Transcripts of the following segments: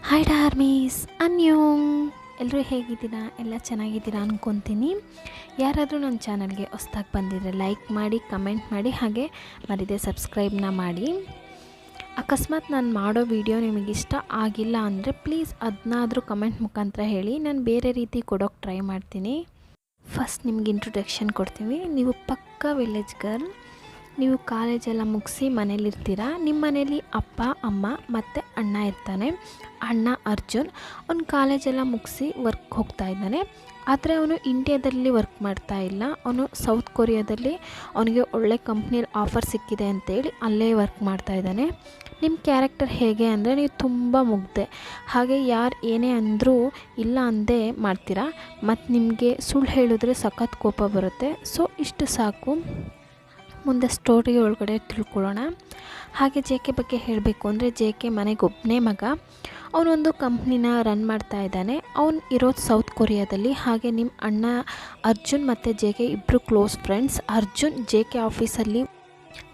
Hi ಡಾರ್ಮೀಸ್ ಅನ್ಯೋಂಗ್. ಎಲ್ಲರೂ ಹೇಗಿದ್ದೀರಾ? ಎಲ್ಲ ಚೆನ್ನಾಗಿದ್ದೀರಾ ಅಂದ್ಕೊತೀನಿ. ಯಾರಾದರೂ ನನ್ನ ಚಾನಲ್ಗೆ ಹೊಸ್ದಾಗಿ ಬಂದಿದ್ದರೆ ಲೈಕ್ ಮಾಡಿ, ಕಮೆಂಟ್ ಮಾಡಿ, ಹಾಗೆ ಮರಿದೆ ಸಬ್ಸ್ಕ್ರೈಬ್ನ ಮಾಡಿ. ಅಕಸ್ಮಾತ್ ನಾನು ಮಾಡೋ ವಿಡಿಯೋ ನಿಮಗಿಷ್ಟ ಆಗಿಲ್ಲ ಅಂದರೆ ಪ್ಲೀಸ್ ಅದನ್ನಾದರೂ ಕಮೆಂಟ್ ಮುಖಾಂತರ ಹೇಳಿ, ನಾನು ಬೇರೆ ರೀತಿ ಕೊಡೋಕ್ಕೆ ಟ್ರೈ ಮಾಡ್ತೀನಿ. ಫಸ್ಟ್ ನಿಮ್ಗೆ ಇಂಟ್ರೊಡಕ್ಷನ್ ಕೊಡ್ತೀವಿ. ನೀವು ಪಕ್ಕಾ ವಿಲೇಜ್ ಗರ್ಲ್. ನೀವು ಕಾಲೇಜೆಲ್ಲ ಮುಗಿಸಿ ಮನೇಲಿರ್ತೀರ. ನಿಮ್ಮ ಮನೇಲಿ ಅಪ್ಪ, ಅಮ್ಮ ಮತ್ತು ಅಣ್ಣ ಇರ್ತಾನೆ. ಅಣ್ಣ ಅರ್ಜುನ್ ಅವ್ನು ಕಾಲೇಜೆಲ್ಲ ಮುಗಿಸಿ ವರ್ಕ್ ಹೋಗ್ತಾ ಇದ್ದಾನೆ. ಆದರೆ ಅವನು ಇಂಡಿಯಾದಲ್ಲಿ ವರ್ಕ್ ಮಾಡ್ತಾ ಇಲ್ಲ. ಅವನು ಸೌತ್ ಕೊರಿಯಾದಲ್ಲಿ ಅವನಿಗೆ ಒಳ್ಳೆ ಕಂಪ್ನಿಯಲ್ಲಿ ಆಫರ್ ಸಿಕ್ಕಿದೆ ಅಂತೇಳಿ ಅಲ್ಲೇ ವರ್ಕ್ ಮಾಡ್ತಾ ಇದ್ದಾನೆ. ನಿಮ್ಮ ಕ್ಯಾರೆಕ್ಟರ್ ಹೇಗೆ ಅಂದರೆ, ನೀವು ತುಂಬ ಮುಗ್ದೆ, ಹಾಗೆ ಯಾರು ಏನೇ ಅಂದರೂ ಇಲ್ಲ ಅಂದೇ ಮಾಡ್ತೀರಾ. ಮತ್ತು ನಿಮಗೆ ಸುಳ್ಳು ಹೇಳಿದ್ರೆ ಸಖತ್ ಕೋಪ ಬರುತ್ತೆ. ಸೊ ಇಷ್ಟು ಸಾಕು. ಮುಂದೆ ಸ್ಟೋರಿ ಒಳಗಡೆ ತಿಳ್ಕೊಳ್ಳೋಣ. ಹಾಗೆ ಜೆ ಕೆ ಬಗ್ಗೆ ಹೇಳಬೇಕು ಅಂದರೆ, ಜೆ ಕೆ ಮನೆಗೊಬ್ಬನೇ ಮಗ. ಅವನೊಂದು ಕಂಪ್ನಿನ ರನ್ ಮಾಡ್ತಾ ಇದ್ದಾನೆ. ಅವನು ಇರೋದು ಸೌತ್ ಕೊರಿಯಾದಲ್ಲಿ. ಹಾಗೆ ನಿಮ್ಮ ಅಣ್ಣ ಅರ್ಜುನ್ ಮತ್ತು ಜೆ ಕೆ ಇಬ್ಬರು close friends. Arjun J K ಆಫೀಸಲ್ಲಿ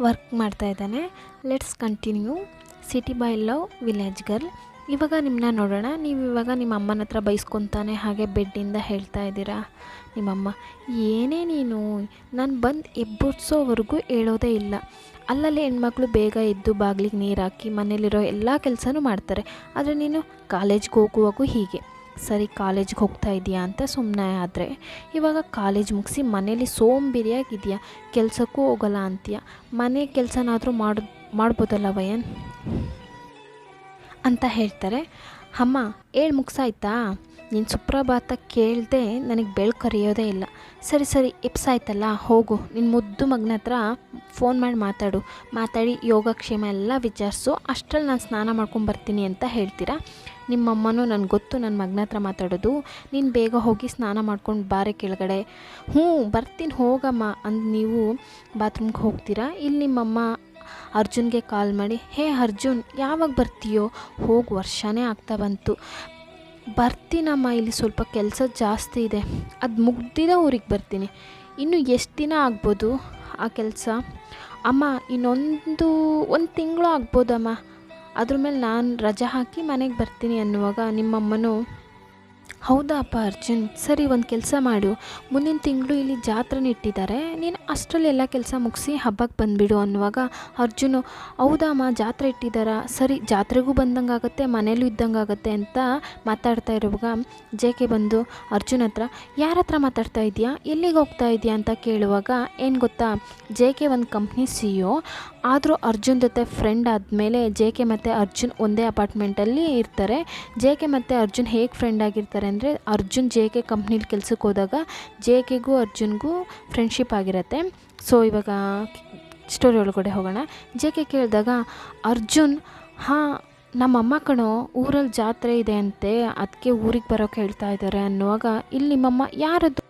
ವರ್ಕ್ ಮಾಡ್ತಾ ಇದ್ದಾನೆ. Let's continue. City by love, village girl. ಇವಾಗ ನಿಮ್ಮನ್ನ ನೋಡೋಣ. ನೀವು ಇವಾಗ ನಿಮ್ಮ ಅಮ್ಮನ ಹತ್ರ ಬೈಸ್ಕೊತಾನೆ ಹಾಗೆ ಬೆಡ್ಡಿಂದ ಹೇಳ್ತಾ ಇದ್ದೀರಾ, ನಿಮ್ಮಮ್ಮ ಏನೇ ನೀನು ನಾನು ಬಂದು ಎಬ್ಬರಿಸೋವರೆಗೂ ಹೇಳೋದೇ ಇಲ್ಲ. ಅಲ್ಲಲ್ಲಿ ಹೆಣ್ಮಕ್ಳು ಬೇಗ ಎದ್ದು ಬಾಗಿಲಿಗೆ ನೀರು ಹಾಕಿ ಮನೇಲಿರೋ ಎಲ್ಲ ಕೆಲಸನೂ ಮಾಡ್ತಾರೆ. ಆದರೆ ನೀನು ಕಾಲೇಜ್ಗೆ ಹೋಗುವಾಗೂ ಹೀಗೆ. ಸರಿ, ಕಾಲೇಜ್ಗೆ ಹೋಗ್ತಾ ಇದೆಯಾ ಅಂತ ಸುಮ್ಮನೆ ಆದರೆ, ಇವಾಗ ಕಾಲೇಜ್ ಮುಗಿಸಿ ಮನೇಲಿ ಸೋಂಬೇರಿಯಾಗಿದೆಯಾ, ಕೆಲಸಕ್ಕೂ ಹೋಗಲ್ಲ ಅಂತೀಯ. ಮನೆ ಕೆಲಸನಾದರೂ ಮಾಡ್ಬೋದಲ್ಲ ವಯನ್ ಅಂತ ಹೇಳ್ತಾರೆ. ಅಮ್ಮ ಹೇಳಿ ಮುಗಿಸಾಯ್ತಾ? ನೀನು ಸುಪ್ರಭಾತ ಕೇಳದೆ ನನಗೆ ಬೆಳಕು ಕರೆಯೋದೇ ಇಲ್ಲ. ಸರಿ ಸರಿ ಎಪ್ಸಾಯ್ತಲ್ಲ, ಹೋಗು ನಿನ್ನ ಮುದ್ದು ಮಗನ ಹತ್ರ ಫೋನ್ ಮಾಡಿ ಮಾತಾಡಿ ಯೋಗಕ್ಷೇಮ ಎಲ್ಲ ವಿಚಾರಿಸು. ಅಷ್ಟರಲ್ಲಿ ನಾನು ಸ್ನಾನ ಮಾಡ್ಕೊಂಬರ್ತೀನಿ ಅಂತ ಹೇಳ್ತೀರಾ. ನಿಮ್ಮಮ್ಮನೂ ನನಗೆ ಗೊತ್ತು ನನ್ನ ಮಗನ ಹತ್ರ ಮಾತಾಡೋದು. ನೀನು ಬೇಗ ಹೋಗಿ ಸ್ನಾನ ಮಾಡ್ಕೊಂಡು ಬಾರೆ ಕೆಳಗಡೆ. ಬರ್ತೀನಿ ಹೋಗಮ್ಮ ಅಂದು ನೀವು ಬಾತ್ರೂಮ್ಗೆ ಹೋಗ್ತೀರಾ. ಇಲ್ಲಿ ನಿಮ್ಮಮ್ಮ ಅರ್ಜುನ್ಗೆ ಕಾಲ್ ಮಾಡಿ, ಹೇ ಅರ್ಜುನ್ ಯಾವಾಗ ಬರ್ತೀಯೋ? ಹೋಗಿ ವರ್ಷನೇ ಆಗ್ತಾ ಬಂತು. ಬರ್ತೀನಮ್ಮ, ಇಲ್ಲಿ ಸ್ವಲ್ಪ ಕೆಲಸ ಜಾಸ್ತಿ ಇದೆ, ಅದು ಮುಗ್ದಿದ ಊರಿಗೆ ಬರ್ತೀನಿ. ಇನ್ನು ಎಷ್ಟು ದಿನ ಆಗ್ಬೋದು ಆ ಕೆಲಸ? ಅಮ್ಮ ಒಂದು ತಿಂಗಳು ಆಗ್ಬೋದಮ್ಮ, ಅದ್ರ ಮೇಲೆ ನಾನು ರಜೆ ಹಾಕಿ ಮನೆಗೆ ಬರ್ತೀನಿ ಅನ್ನುವಾಗ ನಿಮ್ಮಮ್ಮನೂ, ಹೌದಾ ಅಪ್ಪ ಅರ್ಜುನ್, ಸರಿ ಒಂದು ಕೆಲಸ ಮಾಡು, ಮುಂದಿನ ತಿಂಗಳು ಇಲ್ಲಿ ಜಾತ್ರೆನ ಇಟ್ಟಿದ್ದಾರೆ, ನೀನು ಅಷ್ಟರಲ್ಲಿ ಎಲ್ಲ ಕೆಲಸ ಮುಗಿಸಿ ಹಬ್ಬಕ್ಕೆ ಬಂದುಬಿಡು ಅನ್ನುವಾಗ ಅರ್ಜುನು, ಹೌದಾ ಅಮ್ಮ ಜಾತ್ರೆ ಇಟ್ಟಿದ್ದಾರಾ? ಸರಿ, ಜಾತ್ರೆಗೂ ಬಂದಂಗೆ ಆಗುತ್ತೆ, ಮನೇಲೂ ಇದ್ದಂಗೆ ಆಗುತ್ತೆ ಅಂತ ಮಾತಾಡ್ತಾ ಇರುವಾಗ ಜೆ ಕೆ ಬಂದು ಅರ್ಜುನ್ ಹತ್ರ, ಯಾರ ಹತ್ರ ಮಾತಾಡ್ತಾ ಇದೆಯಾ, ಎಲ್ಲಿಗೆ ಹೋಗ್ತಾ ಇದೆಯಾ ಅಂತ ಕೇಳುವಾಗ, ಏನು ಗೊತ್ತಾ, ಜೆ ಕೆ ಒಂದು ಕಂಪ್ನಿ CEO. ಆದರೂ ಅರ್ಜುನ್ ಜೊತೆ ಫ್ರೆಂಡ್ ಆದಮೇಲೆ ಜೆ ಕೆ ಮತ್ತು ಅರ್ಜುನ್ ಒಂದೇ ಅಪಾರ್ಟ್ಮೆಂಟಲ್ಲಿ ಇರ್ತಾರೆ. ಜೆ ಕೆ ಮತ್ತು ಅರ್ಜುನ್ ಹೇಗೆ ಫ್ರೆಂಡ್ ಆಗಿರ್ತಾರೆ ಅಂದರೆ, ಅರ್ಜುನ್ ಜೆ ಕೆ ಕಂಪ್ನಿಲಿ ಕೆಲ್ಸಕ್ಕೆ ಹೋದಾಗ ಜೆ ಕೆಗೂ ಅರ್ಜುನ್ಗೂ ಫ್ರೆಂಡ್ಶಿಪ್ ಆಗಿರುತ್ತೆ. ಸೊ ಇವಾಗ ಸ್ಟೋರಿ ಒಳಗಡೆ ಹೋಗೋಣ. ಜೆ ಕೆ ಕೇಳಿದಾಗ ಅರ್ಜುನ್, ಹಾಂ ನಮ್ಮಮ್ಮ ಕಣೋ, ಊರಲ್ಲಿ ಜಾತ್ರೆ ಇದೆ ಅಂತೆ, ಅದಕ್ಕೆ ಊರಿಗೆ ಬರೋಕ್ಕೆ ಹೇಳ್ತಾ ಇದ್ದಾರೆ ಅನ್ನುವಾಗ, ಇಲ್ಲಿ ನಿಮ್ಮಮ್ಮ ಯಾರದು,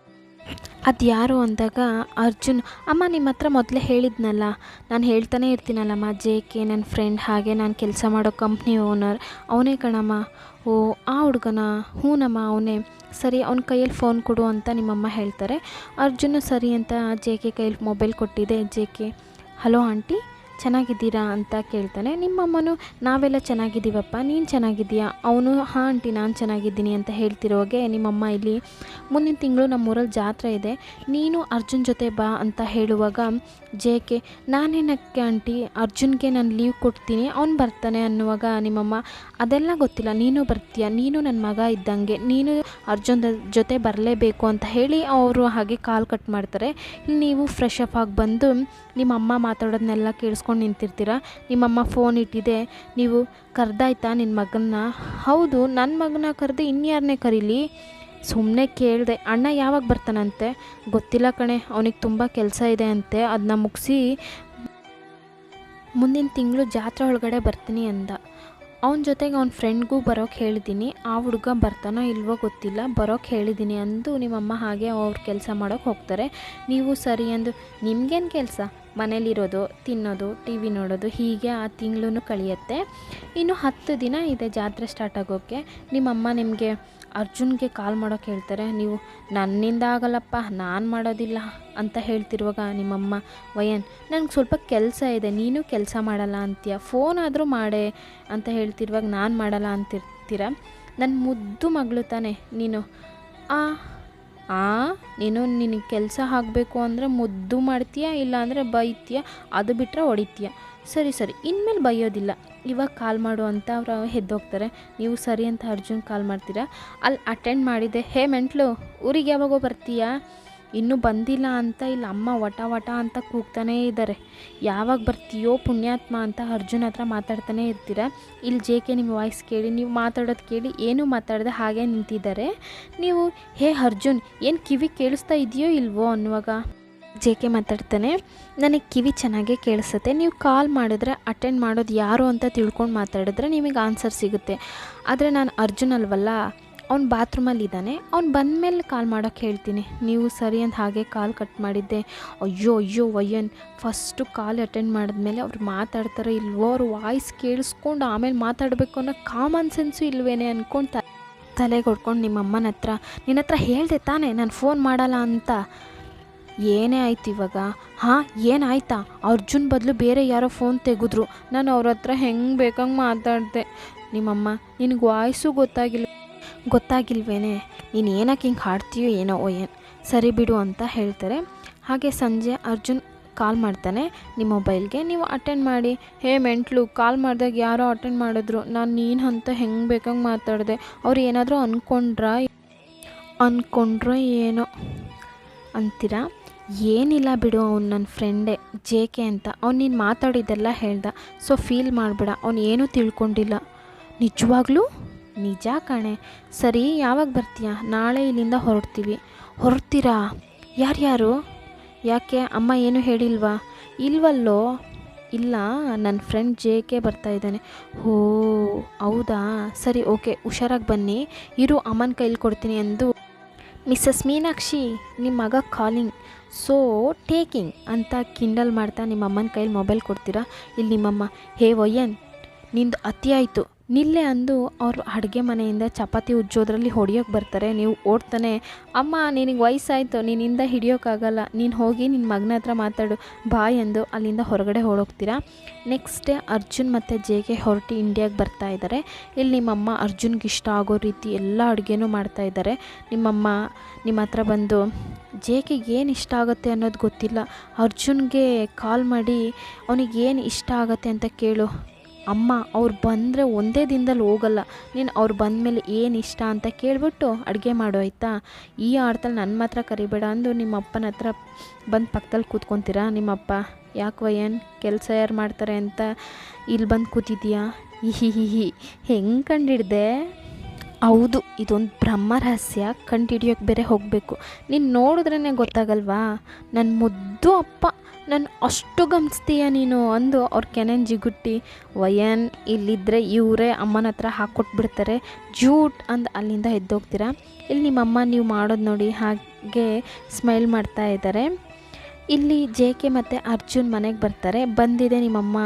ಅದು ಯಾರು ಅಂದಾಗ ಅರ್ಜುನ್, ಅಮ್ಮ ನಿಮ್ಮ ಹತ್ರ ಮೊದಲೇ ಹೇಳಿದ್ನಲ್ಲ, ನಾನು ಹೇಳ್ತಾನೆ ಇರ್ತೀನಲ್ಲಮ್ಮ, ಜೆ ಕೆ ನನ್ನ ಫ್ರೆಂಡ್, ಹಾಗೆ ನಾನು ಕೆಲಸ ಮಾಡೋ ಕಂಪ್ನಿ ಓನರ್ ಅವನೇ ಕಣಮ್ಮ. ಓ ಆ ಹುಡುಗನ? ಹ್ಞೂನಮ್ಮ ಅವನೇ. ಸರಿ, ಅವ್ನ ಕೈಯಲ್ಲಿ ಫೋನ್ ಕೊಡು ಅಂತ ನಿಮ್ಮಮ್ಮ ಹೇಳ್ತಾರೆ. ಅರ್ಜುನ್ ಸರಿ ಅಂತ ಜೆ ಕೆ ಕೈಯಲ್ಲಿ ಮೊಬೈಲ್ ಕೊಟ್ಟಿದೆ. ಜೆ ಕೆ, ಹಲೋ ಆಂಟಿ ಚೆನ್ನಾಗಿದ್ದೀರಾ ಅಂತ ಕೇಳ್ತಾನೆ. ನಿಮ್ಮಮ್ಮನೂ, ನಾವೆಲ್ಲ ಚೆನ್ನಾಗಿದ್ದೀವಪ್ಪ, ನೀನು ಚೆನ್ನಾಗಿದ್ದೀಯಾ? ಅವನು, ಹಾಂ ಆಂಟಿ ನಾನು ಚೆನ್ನಾಗಿದ್ದೀನಿ ಅಂತ ಹೇಳ್ತಿರೋವಾಗೆ ನಿಮ್ಮಮ್ಮ ಇಲ್ಲಿ, ಮುಂದಿನ ತಿಂಗಳು ನಮ್ಮೂರಲ್ಲಿ ಜಾತ್ರೆ ಇದೆ, ನೀನು ಅರ್ಜುನ್ ಜೊತೆ ಬಾ ಅಂತ ಹೇಳುವಾಗ ಜೆ ಕೆ, ನಾನೇನಕ್ಕೆ ಆಂಟಿ, ಅರ್ಜುನ್ಗೆ ನಾನು ಲೀವ್ ಕೊಡ್ತೀನಿ, ಅವ್ನು ಬರ್ತಾನೆ ಅನ್ನುವಾಗ ನಿಮ್ಮಮ್ಮ, ಅದೆಲ್ಲ ಗೊತ್ತಿಲ್ಲ, ನೀನು ಬರ್ತೀಯ, ನೀನು ನನ್ನ ಮಗ ಇದ್ದಂಗೆ, ನೀನು ಅರ್ಜುನ್ ಜೊತೆ ಬರಲೇಬೇಕು ಅಂತ ಹೇಳಿ ಅವರು ಹಾಗೆ ಕಾಲ್ ಕಟ್ ಮಾಡ್ತಾರೆ. ಇಲ್ಲಿ ನೀವು ಫ್ರೆಶ್ ಅಪ್ ಆಗಿ ಬಂದು ನಿಮ್ಮಮ್ಮ ಮಾತಾಡೋದನ್ನೆಲ್ಲ ಕೇಳಿಸ್ಕೊಂಡು ನಿಂತಿರ್ತೀರ. ನಿಮ್ಮಮ್ಮ ಫೋನ್ ಇಟ್ಟಿದೆ. ನೀವು ಕರೆದಾಯ್ತಾ ನಿನ್ನ ಮಗನ್ನ? ಹೌದು, ನನ್ನ ಮಗನ ಕರೆದು ಇನ್ಯಾರನ್ನೇ ಕರೀಲಿ? ಸುಮ್ಮನೆ ಕೇಳಿದೆ. ಅಣ್ಣ ಯಾವಾಗ ಬರ್ತಾನಂತೆ? ಗೊತ್ತಿಲ್ಲ ಕಣೆ, ಅವನಿಗೆ ತುಂಬ ಕೆಲಸ ಇದೆ ಅಂತೆ, ಅದನ್ನ ಮುಗಿಸಿ ಮುಂದಿನ ತಿಂಗಳು ಜಾತ್ರೆ ಒಳಗಡೆ ಬರ್ತೀನಿ ಅಂದ. ಅವನ ಜೊತೆಗೆ ಅವ್ನ ಫ್ರೆಂಡ್ಗೂ ಬರೋಕ್ಕೆ ಹೇಳಿದ್ದೀನಿ, ಆ ಹುಡುಗ ಬರ್ತಾನೋ ಇಲ್ವೋ ಗೊತ್ತಿಲ್ಲ, ಬರೋಕ್ಕೆ ಹೇಳಿದ್ದೀನಿ ಅಂದು ನಿಮ್ಮಮ್ಮ ಹಾಗೆ ಅವ್ರ ಕೆಲಸ ಮಾಡೋಕ್ಕೆ ಹೋಗ್ತಾರೆ. ನೀವು ಸರಿ ಅಂದು, ನಿಮಗೇನು ಕೆಲಸ, ಮನೇಲಿರೋದು, ತಿನ್ನೋದು, ಟಿ ವಿ ನೋಡೋದು, ಹೀಗೆ ಆ ತಿಂಗಳು ಕಳೆಯುತ್ತೆ. ಇನ್ನು 10 ದಿನ ಇದೆ ಜಾತ್ರೆ ಸ್ಟಾರ್ಟ್ ಆಗೋಕ್ಕೆ. ನಿಮ್ಮಮ್ಮ ನಿಮಗೆ ಅರ್ಜುನ್ಗೆ ಕಾಲ್ ಮಾಡೋಕ್ಕೆ ಹೇಳ್ತಾರೆ. ನೀವು ನನ್ನಿಂದ ಆಗಲ್ಲಪ್ಪ, ನಾನು ಮಾಡೋದಿಲ್ಲ ಅಂತ ಹೇಳ್ತಿರುವಾಗ ನಿಮ್ಮಮ್ಮ, ವಯನ್ ನನಗೆ ಸ್ವಲ್ಪ ಕೆಲಸ ಇದೆ, ನೀನು ಕೆಲಸ ಮಾಡಲ್ಲ ಅಂತೀಯ, ಫೋನ್ ಆದರೂ ಮಾಡೇ ಅಂತ ಹೇಳ್ತಿರುವಾಗ ನಾನು ಮಾಡಲ್ಲ ಅಂತಿರ್ತೀರ. ನನ್ನ ಮುದ್ದು ಮಗಳು ತಾನೆ ನೀನು, ನೀನು ನಿನಗೆ ಕೆಲಸ ಆಗಬೇಕು ಅಂದರೆ ಮುದ್ದು ಮಾಡ್ತೀಯ, ಇಲ್ಲಾಂದರೆ ಬೈತೀಯ, ಅದು ಬಿಟ್ಟರೆ ಹೊಡಿತೀಯ. ಸರಿ ಇನ್ಮೇಲೆ ಬೈಯೋದಿಲ್ಲ, ಇವಾಗ ಕಾಲ್ ಮಾಡು ಅಂತ ಅವರು ಎದ್ದೋಗ್ತಾರೆ. ನೀವು ಸರಿ ಅಂತ ಅರ್ಜುನ್ ಕಾಲ್ ಮಾಡ್ತೀರಾ. ಅಲ್ಲಿ ಅಟೆಂಡ್ ಮಾಡಿದೆ. ಹೇ ಮೆಂಟ್ಲು, ಊರಿಗೆ ಯಾವಾಗೋ ಬರ್ತೀಯಾ? ಇನ್ನೂ ಬಂದಿಲ್ಲ ಅಂತ ಇಲ್ಲಿ ಅಮ್ಮ ವಟ ಅಂತ ಕೂಗ್ತಾನೇ ಇದ್ದಾರೆ. ಯಾವಾಗ ಬರ್ತೀಯೋ ಪುಣ್ಯಾತ್ಮ ಅಂತ ಅರ್ಜುನ್ ಹತ್ರ ಮಾತಾಡ್ತಾನೆ ಇರ್ತೀರ. ಇಲ್ಲಿ ಜೆ.ಕೆ ನಿಮ್ಮ ವಾಯ್ಸ್ ಕೇಳಿ, ನೀವು ಮಾತಾಡೋದು ಕೇಳಿ ಏನೂ ಮಾತಾಡದೆ ಹಾಗೆ ನಿಂತಿದ್ದಾರೆ. ನೀವು ಹೇ ಅರ್ಜುನ್, ಏನು ಕಿವಿ ಕೇಳಿಸ್ತಾ ಇದೆಯೋ ಇಲ್ವೋ ಅನ್ನುವಾಗ ಜೆ.ಕೆ ಮಾತಾಡ್ತಾನೆ, ನನಗೆ ಕಿವಿ ಚೆನ್ನಾಗೇ ಕೇಳಿಸುತ್ತೆ, ನೀವು ಕಾಲ್ ಮಾಡಿದ್ರೆ ಅಟೆಂಡ್ ಮಾಡೋದು ಯಾರು ಅಂತ ತಿಳ್ಕೊಂಡು ಮಾತಾಡಿದ್ರೆ ನಿಮಗೆ ಆನ್ಸರ್ ಸಿಗುತ್ತೆ. ಆದರೆ ನಾನು ಅರ್ಜುನ್ ಅಲ್ವಲ್ಲ, ಅವ್ನು ಬಾತ್ರೂಮಲ್ಲಿದ್ದಾನೆ, ಅವ್ನು ಬಂದಮೇಲೆ ಕಾಲ್ ಮಾಡೋಕ್ಕೆ ಹೇಳ್ತೀನಿ. ನೀವು ಸರಿ ಅಂತ ಹಾಗೆ ಕಾಲ್ ಕಟ್ ಮಾಡಿದ್ದೆ. ಅಯ್ಯೋ ವಯ್ಯನ್, ಫಸ್ಟು ಕಾಲ್ ಅಟೆಂಡ್ ಮಾಡಿದ್ಮೇಲೆ ಅವ್ರು ಮಾತಾಡ್ತಾರೆ ಇಲ್ವೋ, ಅವ್ರ ವಾಯ್ಸ್ ಕೇಳಿಸ್ಕೊಂಡು ಆಮೇಲೆ ಮಾತಾಡಬೇಕು ಅನ್ನೋ ಕಾಮನ್ ಸೆನ್ಸು ಇಲ್ವೇನೆ ಅಂದ್ಕೊಂಡು ತಲೆಗೆ ಹೊಡ್ಕೊಂಡು ನಿಮ್ಮಮ್ಮನ ಹತ್ರ, ನಿನ್ನ ಹತ್ರ ಹೇಳಿದೆ ತಾನೇ ನಾನು ಫೋನ್ ಮಾಡಲ್ಲ ಅಂತ. ಏನೇ ಆಯ್ತು ಇವಾಗ? ಏನಾಯ್ತಾ? ಅರ್ಜುನ್ ಬದಲು ಬೇರೆ ಯಾರೋ ಫೋನ್ ತೆಗೆದ್ರು, ನಾನು ಅವ್ರ ಹತ್ರ ಹೆಂಗೆ ಬೇಕಂಗೆ ಮಾತಾಡಿದೆ. ನಿಮ್ಮಮ್ಮ, ನಿನಗೆ ವಾಯ್ಸು ಗೊತ್ತಾಗಿಲ್ವೇನೆ, ನೀನು ಏನಕ್ಕೆ ಹಿಂಗೆ ಹಾಡ್ತೀಯೋ ಏನೋ ಏನು, ಸರಿ ಬಿಡು ಅಂತ ಹೇಳ್ತಾರೆ. ಹಾಗೆ ಸಂಜೆ ಅರ್ಜುನ್ ಕಾಲ್ ಮಾಡ್ತಾನೆ ನಿಮ್ಮ ಮೊಬೈಲ್ಗೆ, ನೀವು ಅಟೆಂಡ್ ಮಾಡಿ. ಹೇ ಮೆಂಟ್ಲು, ಕಾಲ್ ಮಾಡಿದಾಗ ಯಾರೋ ಅಟೆಂಡ್ ಮಾಡಿದ್ರು, ನಾನು ನೀನು ಅಂತ ಹೆಂಗೆ ಬೇಕಂಗೆ ಮಾತಾಡಿದೆ, ಅವ್ರು ಏನಾದರೂ ಅಂದ್ಕೊಂಡ್ರೋ ಏನೋ ಅಂತೀರ. ಏನಿಲ್ಲ ಬಿಡು, ಅವ್ನು ನನ್ನ ಫ್ರೆಂಡೇ ಜೆ.ಕೆ ಅಂತ, ಅವ್ನು ನೀನು ಮಾತಾಡಿದ್ದೆಲ್ಲ ಹೇಳ್ದ, ಸೊ ಫೀಲ್ ಮಾಡಬೇಡ, ಅವ್ನು ಏನೂ ತಿಳ್ಕೊಂಡಿಲ್ಲ. ನಿಜವಾಗ್ಲೂ? ನಿಜ ಕಣೆ. ಸರಿ, ಯಾವಾಗ ಬರ್ತೀಯಾ? ನಾಳೆ ಇಲ್ಲಿಂದ ಹೊರಡ್ತೀರಾ? ಯಾರ್ಯಾರು? ಯಾಕೆ ಅಮ್ಮ ಏನು ಹೇಳಿಲ್ವಾ? ಇಲ್ವಲ್ಲೋ. ಇಲ್ಲ, ನನ್ನ ಫ್ರೆಂಡ್ ಜೆ.ಕೆ ಬರ್ತಾಯಿದ್ದಾನೆ. ಓ ಹೌದಾ, ಸರಿ ಓಕೆ, ಹುಷಾರಾಗಿ ಬನ್ನಿ, ಇರು ಅಮ್ಮನ ಕೈಲಿ ಕೊಡ್ತೀನಿ ಎಂದು ಮಿಸ್ಸಸ್ ಮೀನಾಕ್ಷಿ, ನಿಮ್ಮ ಮಗ ಕಾಲಿಂಗ್, ಸೊ ಟೇಕಿಂಗ್ ಅಂತ ಕಿಂಡಲ್ ಮಾಡ್ತಾ ನಿಮ್ಮ ಅಮ್ಮನ ಕೈಲಿ ಮೊಬೈಲ್ ಕೊಡ್ತೀರಾ. ಇಲ್ಲಿ ನಿಮ್ಮಮ್ಮ, ಹೇ ವಯ್ಯನ್, ನಿಂದು ಅತಿ ಆಯಿತು ನಿಲ್ಲೆ ಅಂದು ಅವರು ಅಡುಗೆ ಮನೆಯಿಂದ ಚಪಾತಿ ಉಜ್ಜೋದ್ರಲ್ಲಿ ಹೊಡಿಯೋಕ್ಕೆ ಬರ್ತಾರೆ. ನೀವು ಓಡ್ತಾನೆ, ಅಮ್ಮ ನಿನಗೆ ವಯಸ್ಸಾಯಿತು, ನಿನ್ನಿಂದ ಹಿಡಿಯೋಕ್ಕಾಗಲ್ಲ, ನೀನು ಹೋಗಿ ನಿನ್ನ ಮಗನ ಹತ್ರ ಮಾತಾಡು ಬಾಯ್ ಎಂದು ಅಲ್ಲಿಂದ ಹೊರಗಡೆ ಓಡೋಗ್ತೀರಾ. ನೆಕ್ಸ್ಟ್ ಡೇ ಅರ್ಜುನ್ ಮತ್ತು ಜೆ.ಕೆ ಹೊರಟಿ ಇಂಡಿಯಾಗೆ ಬರ್ತಾ ಇದ್ದಾರೆ. ಇಲ್ಲಿ ನಿಮ್ಮಮ್ಮ ಅರ್ಜುನ್ಗೆ ಇಷ್ಟ ಆಗೋ ರೀತಿ ಎಲ್ಲ ಅಡುಗೆನೂ ಮಾಡ್ತಾಯಿದ್ದಾರೆ. ನಿಮ್ಮಮ್ಮ ನಿಮ್ಮ ಹತ್ರ ಬಂದು, ಜೆ.ಕೆಗೆ ಏನು ಇಷ್ಟ ಆಗುತ್ತೆ ಅನ್ನೋದು ಗೊತ್ತಿಲ್ಲ, ಅರ್ಜುನ್ಗೆ ಕಾಲ್ ಮಾಡಿ ಅವನಿಗೆ ಏನು ಇಷ್ಟ ಆಗುತ್ತೆ ಅಂತ ಕೇಳು. ಅಮ್ಮ ಅವ್ರು ಬಂದರೆ ಒಂದೇ ದಿನದಲ್ಲಿ ಹೋಗಲ್ಲ, ನೀನು ಅವ್ರು ಬಂದಮೇಲೆ ಏನು ಇಷ್ಟ ಅಂತ ಕೇಳಿಬಿಟ್ಟು ಅಡುಗೆ ಮಾಡು ಆಯಿತಾ. ಈ ಆಡ್ತಲ್ಲಿ ನನ್ನ ಮಾತ್ರ ಕರಿಬೇಡ ಅಂದು ನಿಮ್ಮ ಅಪ್ಪನ ಹತ್ರ ಬಂದು ಪಕ್ಕದಲ್ಲಿ ಕೂತ್ಕೊತೀರಾ. ನಿಮ್ಮಪ್ಪ, ಯಾಕೆ ವಯ್ಯನ್, ಕೆಲಸ ಯಾರು ಮಾಡ್ತಾರೆ ಅಂತ ಇಲ್ಲಿ ಬಂದು ಕೂತಿದ್ದೀಯಾ? ಹಿ ಹೆಂಗೆ ಕಂಡಿಡ್ದೆ? ಹೌದು, ಇದೊಂದು ಬ್ರಹ್ಮ ರಹಸ್ಯ, ಕಂಡುಹಿಡಿಯೋಕ್ಕೆ ಬೇರೆ ಹೋಗಬೇಕು, ನೀನು ನೋಡಿದ್ರೇ ಗೊತ್ತಾಗಲ್ವಾ? ನನ್ನ ಮುದ್ದು ಅಪ್ಪ, ನಾನು ಅಷ್ಟು ಗಮನಿಸ್ತೀಯ ನೀನು ಅಂದು ಅವ್ರ ಕೆನೆನ್ ಜಿಗುಟ್ಟಿ, ವಯನ್ ಇಲ್ಲಿದ್ದರೆ ಇವರೇ ಅಮ್ಮನ ಹತ್ರ ಹಾಕ್ಕೊಟ್ಬಿಡ್ತಾರೆ ಜೂಟ್ ಅಂದು ಅಲ್ಲಿಂದ ಎದ್ದೋಗ್ತೀರಾ. ಇಲ್ಲಿ ನಿಮ್ಮಮ್ಮ ನೀವು ಮಾಡೋದು ನೋಡಿ ಹಾಗೆ ಸ್ಮೈಲ್ ಮಾಡ್ತಾ ಇದ್ದಾರೆ. ಇಲ್ಲಿ ಜೆ.ಕೆ ಮತ್ತು ಅರ್ಜುನ್ ಮನೆಗೆ ಬರ್ತಾರೆ. ಬಂದಿದೆ ನಿಮ್ಮಮ್ಮ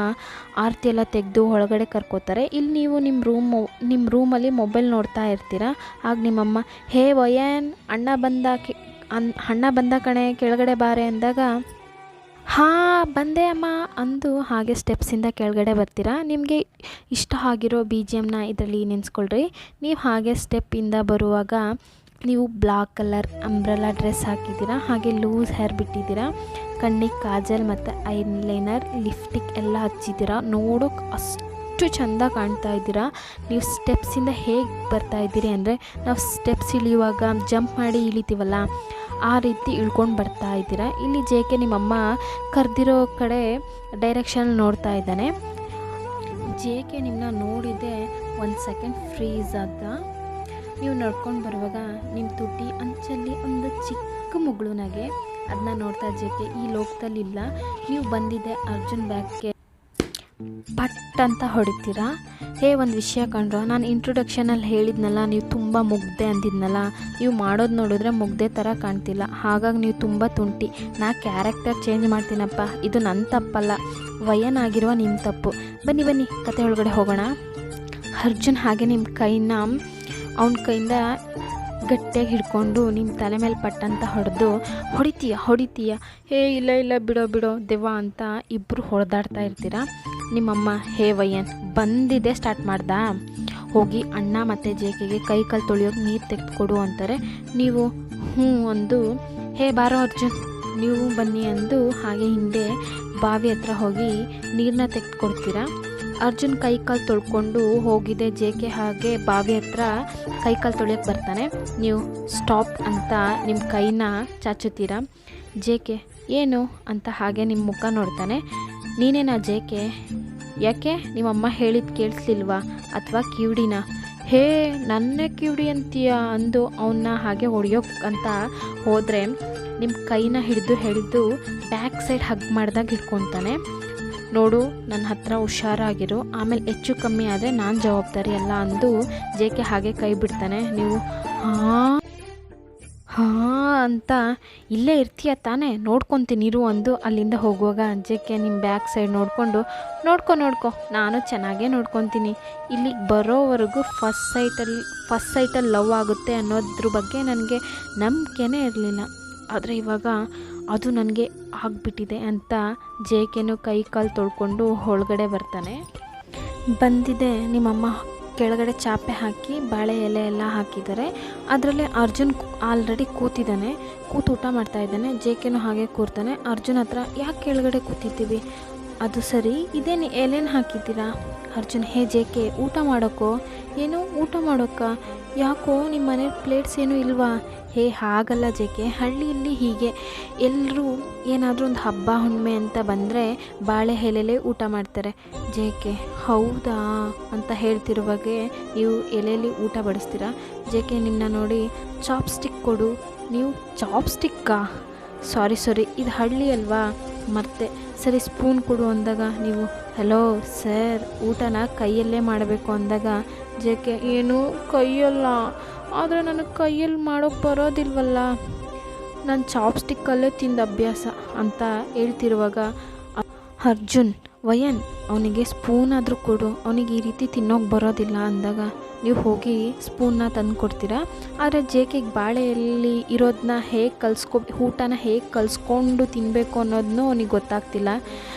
ಆರತಿ ಎಲ್ಲ ತೆಗೆದು ಒಳಗಡೆ ಕರ್ಕೋತಾರೆ. ಇಲ್ಲಿ ನೀವು ನಿಮ್ಮ ರೂಮಲ್ಲಿ ಮೊಬೈಲ್ ನೋಡ್ತಾ ಇರ್ತೀರ. ಆಗ ನಿಮ್ಮಮ್ಮ, ಹೇ ವಯನ್, ಅಣ್ಣ ಬಂದ ಕಣೆ, ಕೆಳಗಡೆ ಬಾರೆ ಅಂದಾಗ, ಬಂದೆ ಅಮ್ಮ ಅಂದು ಹಾಗೆ ಸ್ಟೆಪ್ಸಿಂದ ಕೆಳಗಡೆ ಬರ್ತೀರಾ. ನಿಮಗೆ ಇಷ್ಟ ಆಗಿರೋ BGMನ ಇದರಲ್ಲಿ ನೆನೆಸ್ಕೊಳ್ರಿ. ನೀವು ಹಾಗೆ ಸ್ಟೆಪ್ಪಿಂದ ಬರುವಾಗ ನೀವು ಬ್ಲಾಕ್ ಕಲರ್ ಅಂಬ್ರೆಲಾ ಡ್ರೆಸ್ ಹಾಕಿದ್ದೀರಾ, ಹಾಗೆ ಲೂಸ್ ಹೇರ್ ಬಿಟ್ಟಿದ್ದೀರಾ, ಕಣ್ಣಿಗೆ ಕಾಜಲ್ ಮತ್ತು ಐಲೈನರ್ ಲಿಪ್ಸ್ಟಿಕ್ ಎಲ್ಲ ಹಚ್ಚಿದ್ದೀರಾ. ನೋಡೋಕೆ ಅಷ್ಟು ಚೆಂದ ಕಾಣ್ತಾ ಇದ್ದೀರಾ. ನೀವು ಸ್ಟೆಪ್ಸಿಂದ ಹೇಗೆ ಬರ್ತಾ ಇದ್ದೀರಿ ಅಂದರೆ, ನಾವು ಸ್ಟೆಪ್ಸ್ ಇಳಿಯುವಾಗ ಜಂಪ್ ಮಾಡಿ ಇಳಿತೀವಲ್ಲ, ಆ ರೀತಿ ಇಳ್ಕೊಂಡು ಬರ್ತಾ ಇದ್ದೀರಾ. ಇಲ್ಲಿ ಜೆ.ಕೆ ನಿಮ್ಮಮ್ಮ ಕರೆದಿರೋ ಕಡೆ ಡೈರೆಕ್ಷನ್ ನೋಡ್ತಾ ಇದ್ದಾನೆ. ಜೆ.ಕೆ ನಿಮ್ಮನ್ನ ನೋಡಿದೆ ಒಂದು ಸೆಕೆಂಡ್ ಫ್ರೀಸ್ ಆದ. ನೀವು ನಡ್ಕೊಂಡು ಬರುವಾಗ ನಿಮ್ಮ ತುಟಿ ಅಂಚಲ್ಲಿ ಒಂದು ಚಿಕ್ಕ ಮುಗುಳುನಾಗೆ, ಅದನ್ನ ನೋಡ್ತಾ ಜೆ.ಕೆ ಈ ಲೋಕದಲ್ಲಿಲ್ಲ, ನೀವು ಬಂದಿದ್ದೆ ಅರ್ಜುನ್ ಬ್ಯಾಗ್ಗೆ ಪಟ್ ಅಂತ ಹೊಡಿತೀರಾ. ಹೇ ಒಂದು ವಿಷಯ ಕಂಡ್ರೋ, ನಾನು ಇಂಟ್ರೊಡಕ್ಷನಲ್ಲಿ ಹೇಳಿದ್ನಲ್ಲ ನೀವು ತುಂಬ ಮುಗ್ದೆ ಅಂದಿದ್ನಲ್ಲ, ನೀವು ಮಾಡೋದು ನೋಡಿದ್ರೆ ಮುಗ್ದೆ ಥರ ಕಾಣ್ತಿಲ್ಲ, ಹಾಗಾಗಿ ನೀವು ತುಂಬ ತುಂಟಿ. ನಾ ಕ್ಯಾರೆಕ್ಟರ್ ಚೇಂಜ್ ಮಾಡ್ತೀನಪ್ಪ, ಇದು ನನ್ನ ತಪ್ಪಲ್ಲ, ವಯನಾಗಿರುವ ನಿಮ್ಮ ತಪ್ಪು. ಬನ್ನಿ ಕತೆ ಒಳಗಡೆ ಹೋಗೋಣ. ಅರ್ಜುನ್ ಹಾಗೆ ನಿಮ್ಮ ಕೈನ ಅವನ ಕೈಯಿಂದ ಗಟ್ಟಿಯಾಗಿ ಹಿಡ್ಕೊಂಡು ನಿಮ್ಮ ತಲೆ ಮೇಲೆ ಪಟ್ಟಂತ ಹೊಡಿತೀಯ ಹೇ ಇಲ್ಲ ಬಿಡೋ ದೆವ್ವ ಅಂತ ಇಬ್ಬರು ಹೊಡೆದಾಡ್ತಾ ಇರ್ತೀರ. ನಿಮ್ಮಮ್ಮ ಹೇ ವಯ್ಯನ್ ಬಂದಿದೆ ಸ್ಟಾರ್ಟ್ ಮಾಡ್ದಾ, ಹೋಗಿ ಅಣ್ಣ ಮತ್ತು ಜೇಕೆಗೆ ಕೈ ಕಾಲು ತೊಳೆಯೋಕೆ ನೀರು ತೆಗೆದುಕೊಡು ಅಂತಾರೆ. ನೀವು ಹ್ಞೂ ಅಂದು ಹೇ ಬಾರೋ ಅರ್ಜುನ್ ನೀವು ಬನ್ನಿ ಅಂದು ಹಾಗೆ ಹಿಂದೆ ಬಾವಿ ಹತ್ರ ಹೋಗಿ ನೀರನ್ನ ತೆಗೆದುಕೊಡ್ತೀರ. ಅರ್ಜುನ್ ಕೈ ಕಾಲು ತೊಳ್ಕೊಂಡು ಹೋಗಿದೆ ಜೇಕೆ ಹಾಗೆ ಬಾವಿ ಹತ್ರ ಕೈ ಕಾಲು ತೊಳೆಯೋಕ್ಕೆ ಬರ್ತಾನೆ. ನೀವು ಸ್ಟಾಪ್ ಅಂತ ನಿಮ್ಮ ಕೈನ ಚಾಚುತ್ತೀರ. ಜೇಕೆ ಏನು ಅಂತ ಹಾಗೆ ನಿಮ್ಮ ಮುಖ ನೋಡ್ತಾನೆ. ನೀನೇನಾ ಜೇಕೆ, ಯಾಕೆ ನಿಮ್ಮಮ್ಮ ಹೇಳಿದ್ದು ಕೇಳಿಸ್ಲಿಲ್ವಾ ಅಥವಾ ಕಿವಿಡಿನ? ಹೇ ನನ್ನೇ ಕಿವಿಡಿ ಅಂತೀಯ ಅಂದು ಅವನ್ನ ಹಾಗೆ ಹೊಡೆಯೋಕ್ಕಂತ ಹೋದರೆ ನಿಮ್ಮ ಕೈನ ಹಿಡಿದು ಬ್ಯಾಕ್ ಸೈಡ್ ಹಗ್ ಮಾಡ್ದಾಗ ಹಿಡ್ಕೊತಾನೆ. ನೋಡು ನನ್ನ ಹತ್ರ ಹುಷಾರಾಗಿರು, ಆಮೇಲೆ ಹೆಚ್ಚು ಕಮ್ಮಿ ಆದರೆ ನಾನು ಜವಾಬ್ದಾರಿ ಅಲ್ಲ ಅಂದು ಜೇಕೆ ಹಾಗೆ ಕೈ ಬಿಡ್ತಾನೆ. ನೀವು ಹಾಂ ಅಂತ ಇಲ್ಲೇ ಇರ್ತೀಯ ತಾನೇ, ನೋಡ್ಕೊತೀನಿ ಇರು ಅಂದು ಅಲ್ಲಿಂದ ಹೋಗುವಾಗ ಜೇಕೆ ನಿಮ್ಮ ಬ್ಯಾಕ್ ಸೈಡ್ ನೋಡ್ಕೊ ನಾನು ಚೆನ್ನಾಗೇ ನೋಡ್ಕೊತೀನಿ. ಇಲ್ಲಿಗೆ ಬರೋವರೆಗೂ ಫಸ್ಟ್ ಸೈಟಲ್ಲಿ ಲವ್ ಆಗುತ್ತೆ ಅನ್ನೋದ್ರ ಬಗ್ಗೆ ನನಗೆ ನಂಬಿಕೆನೇ ಇರಲಿಲ್ಲ, ಆದರೆ ಇವಾಗ ಅದು ನನಗೆ ಆಗಿಬಿಟ್ಟಿದೆ ಅಂತ ಜೇಕೆನೂ ಕೈ ಕಾಲು ತೊಳ್ಕೊಂಡು ಒಳಗಡೆ ಬರ್ತಾನೆ. ಬಂದಿದೆ ನಿಮ್ಮಮ್ಮ ಕೆಳಗಡೆ ಚಾಪೆ ಹಾಕಿ ಬಾಳೆ ಎಲೆ ಎಲ್ಲ ಹಾಕಿದ್ದಾರೆ. ಅದರಲ್ಲಿ ಅರ್ಜುನ್ ಆಲ್ರೆಡಿ ಕೂತಿದ್ದಾನೆ, ಊಟ ಮಾಡ್ತಾಯಿದ್ದಾನೆ. ಜೇಕೆನೂ ಹಾಗೆ ಕೂರ್ತಾನೆ. ಅರ್ಜುನ್ ಹತ್ರ ಯಾಕೆ ಕೆಳಗಡೆ ಕೂತಿದ್ದೀವಿ? ಅದು ಸರಿ, ಇದೇನು ಎಲೆನ ಹಾಕಿದ್ದೀರಾ? ಅರ್ಜುನ್ ಹೇ ಜೇಕೆ ಊಟ ಮಾಡೋಕ್ಕೋ? ಏನು ಊಟ ಮಾಡೋಕ್ಕ? ಯಾಕೋ ನಿಮ್ಮ ಮನೆ ಪ್ಲೇಟ್ಸ್ ಏನೂ ಇಲ್ವಾ? ಹೇ ಹಾಗಲ್ಲ ಜೇಕೆ, ಹಳ್ಳಿಯಲ್ಲಿ ಹೀಗೆ ಎಲ್ಲರೂ ಏನಾದರೂ ಒಂದು ಹಬ್ಬ ಹುಣ್ಣಿಮೆ ಅಂತ ಬಂದರೆ ಬಾಳೆ ಎಲೆಲೇ ಊಟ ಮಾಡ್ತಾರೆ. ಜೇಕೆ ಹೌದಾ ಅಂತ ಹೇಳ್ತಿರುವಾಗೆ ನೀವು ಎಲೆಯಲ್ಲಿ ಊಟ ಬಡಿಸ್ತೀರಾ. ಜೇಕೆ ನಿಮ್ಮನ್ನ ನೋಡಿ ಚಾಪ್ಸ್ಟಿಕ್ ಕೊಡು. ನೀವು ಚಾಪ್ಸ್ಟಿಕ್ಕಾ? ಸಾರಿ ಇದು ಹಳ್ಳಿ ಅಲ್ವಾ ಮರ್ತೆ. ಸರಿ ಸ್ಪೂನ್ ಕೊಡು ಅಂದಾಗ ನೀವು ಹಲೋ ಸರ್ ಊಟನ ಕೈಯಲ್ಲೇ ಮಾಡಬೇಕು ಅಂದಾಗ ಜೇಕೆ ಏನು ಕೈಯಲ್ಲ, ಆದರೆ ನನಗೆ ಕೈಯಲ್ಲಿ ಮಾಡೋಕ್ಕೆ ಬರೋದಿಲ್ವಲ್ಲ, ನಾನು ಚಾಪ್ಸ್ಟಿಕ್ಕಲ್ಲೇ ತಿಂದ ಅಭ್ಯಾಸ ಅಂತ ಹೇಳ್ತಿರುವಾಗ ಅರ್ಜುನ್ ವಯನ್ ಅವನಿಗೆ ಸ್ಪೂನ್ ಆದರೂ ಕೊಡು, ಅವನಿಗೆ ಈ ರೀತಿ ತಿನ್ನೋಕೆ ಬರೋದಿಲ್ಲ ಅಂದಾಗ ನೀವು ಹೋಗಿ ಸ್ಪೂನ್ನ ತಂದು ಕೊಡ್ತೀರಾ. ಆದರೆ ಜೇಕೆಗೆ ಬಾಳೆಯಲ್ಲಿ ಇರೋದನ್ನ ಊಟನ ಹೇಗೆ ಕಲಿಸ್ಕೊಂಡು ತಿನ್ನಬೇಕು ಅನ್ನೋದನ್ನೂ ಅವನಿಗೆ ಗೊತ್ತಾಗ್ತಿಲ್ಲ.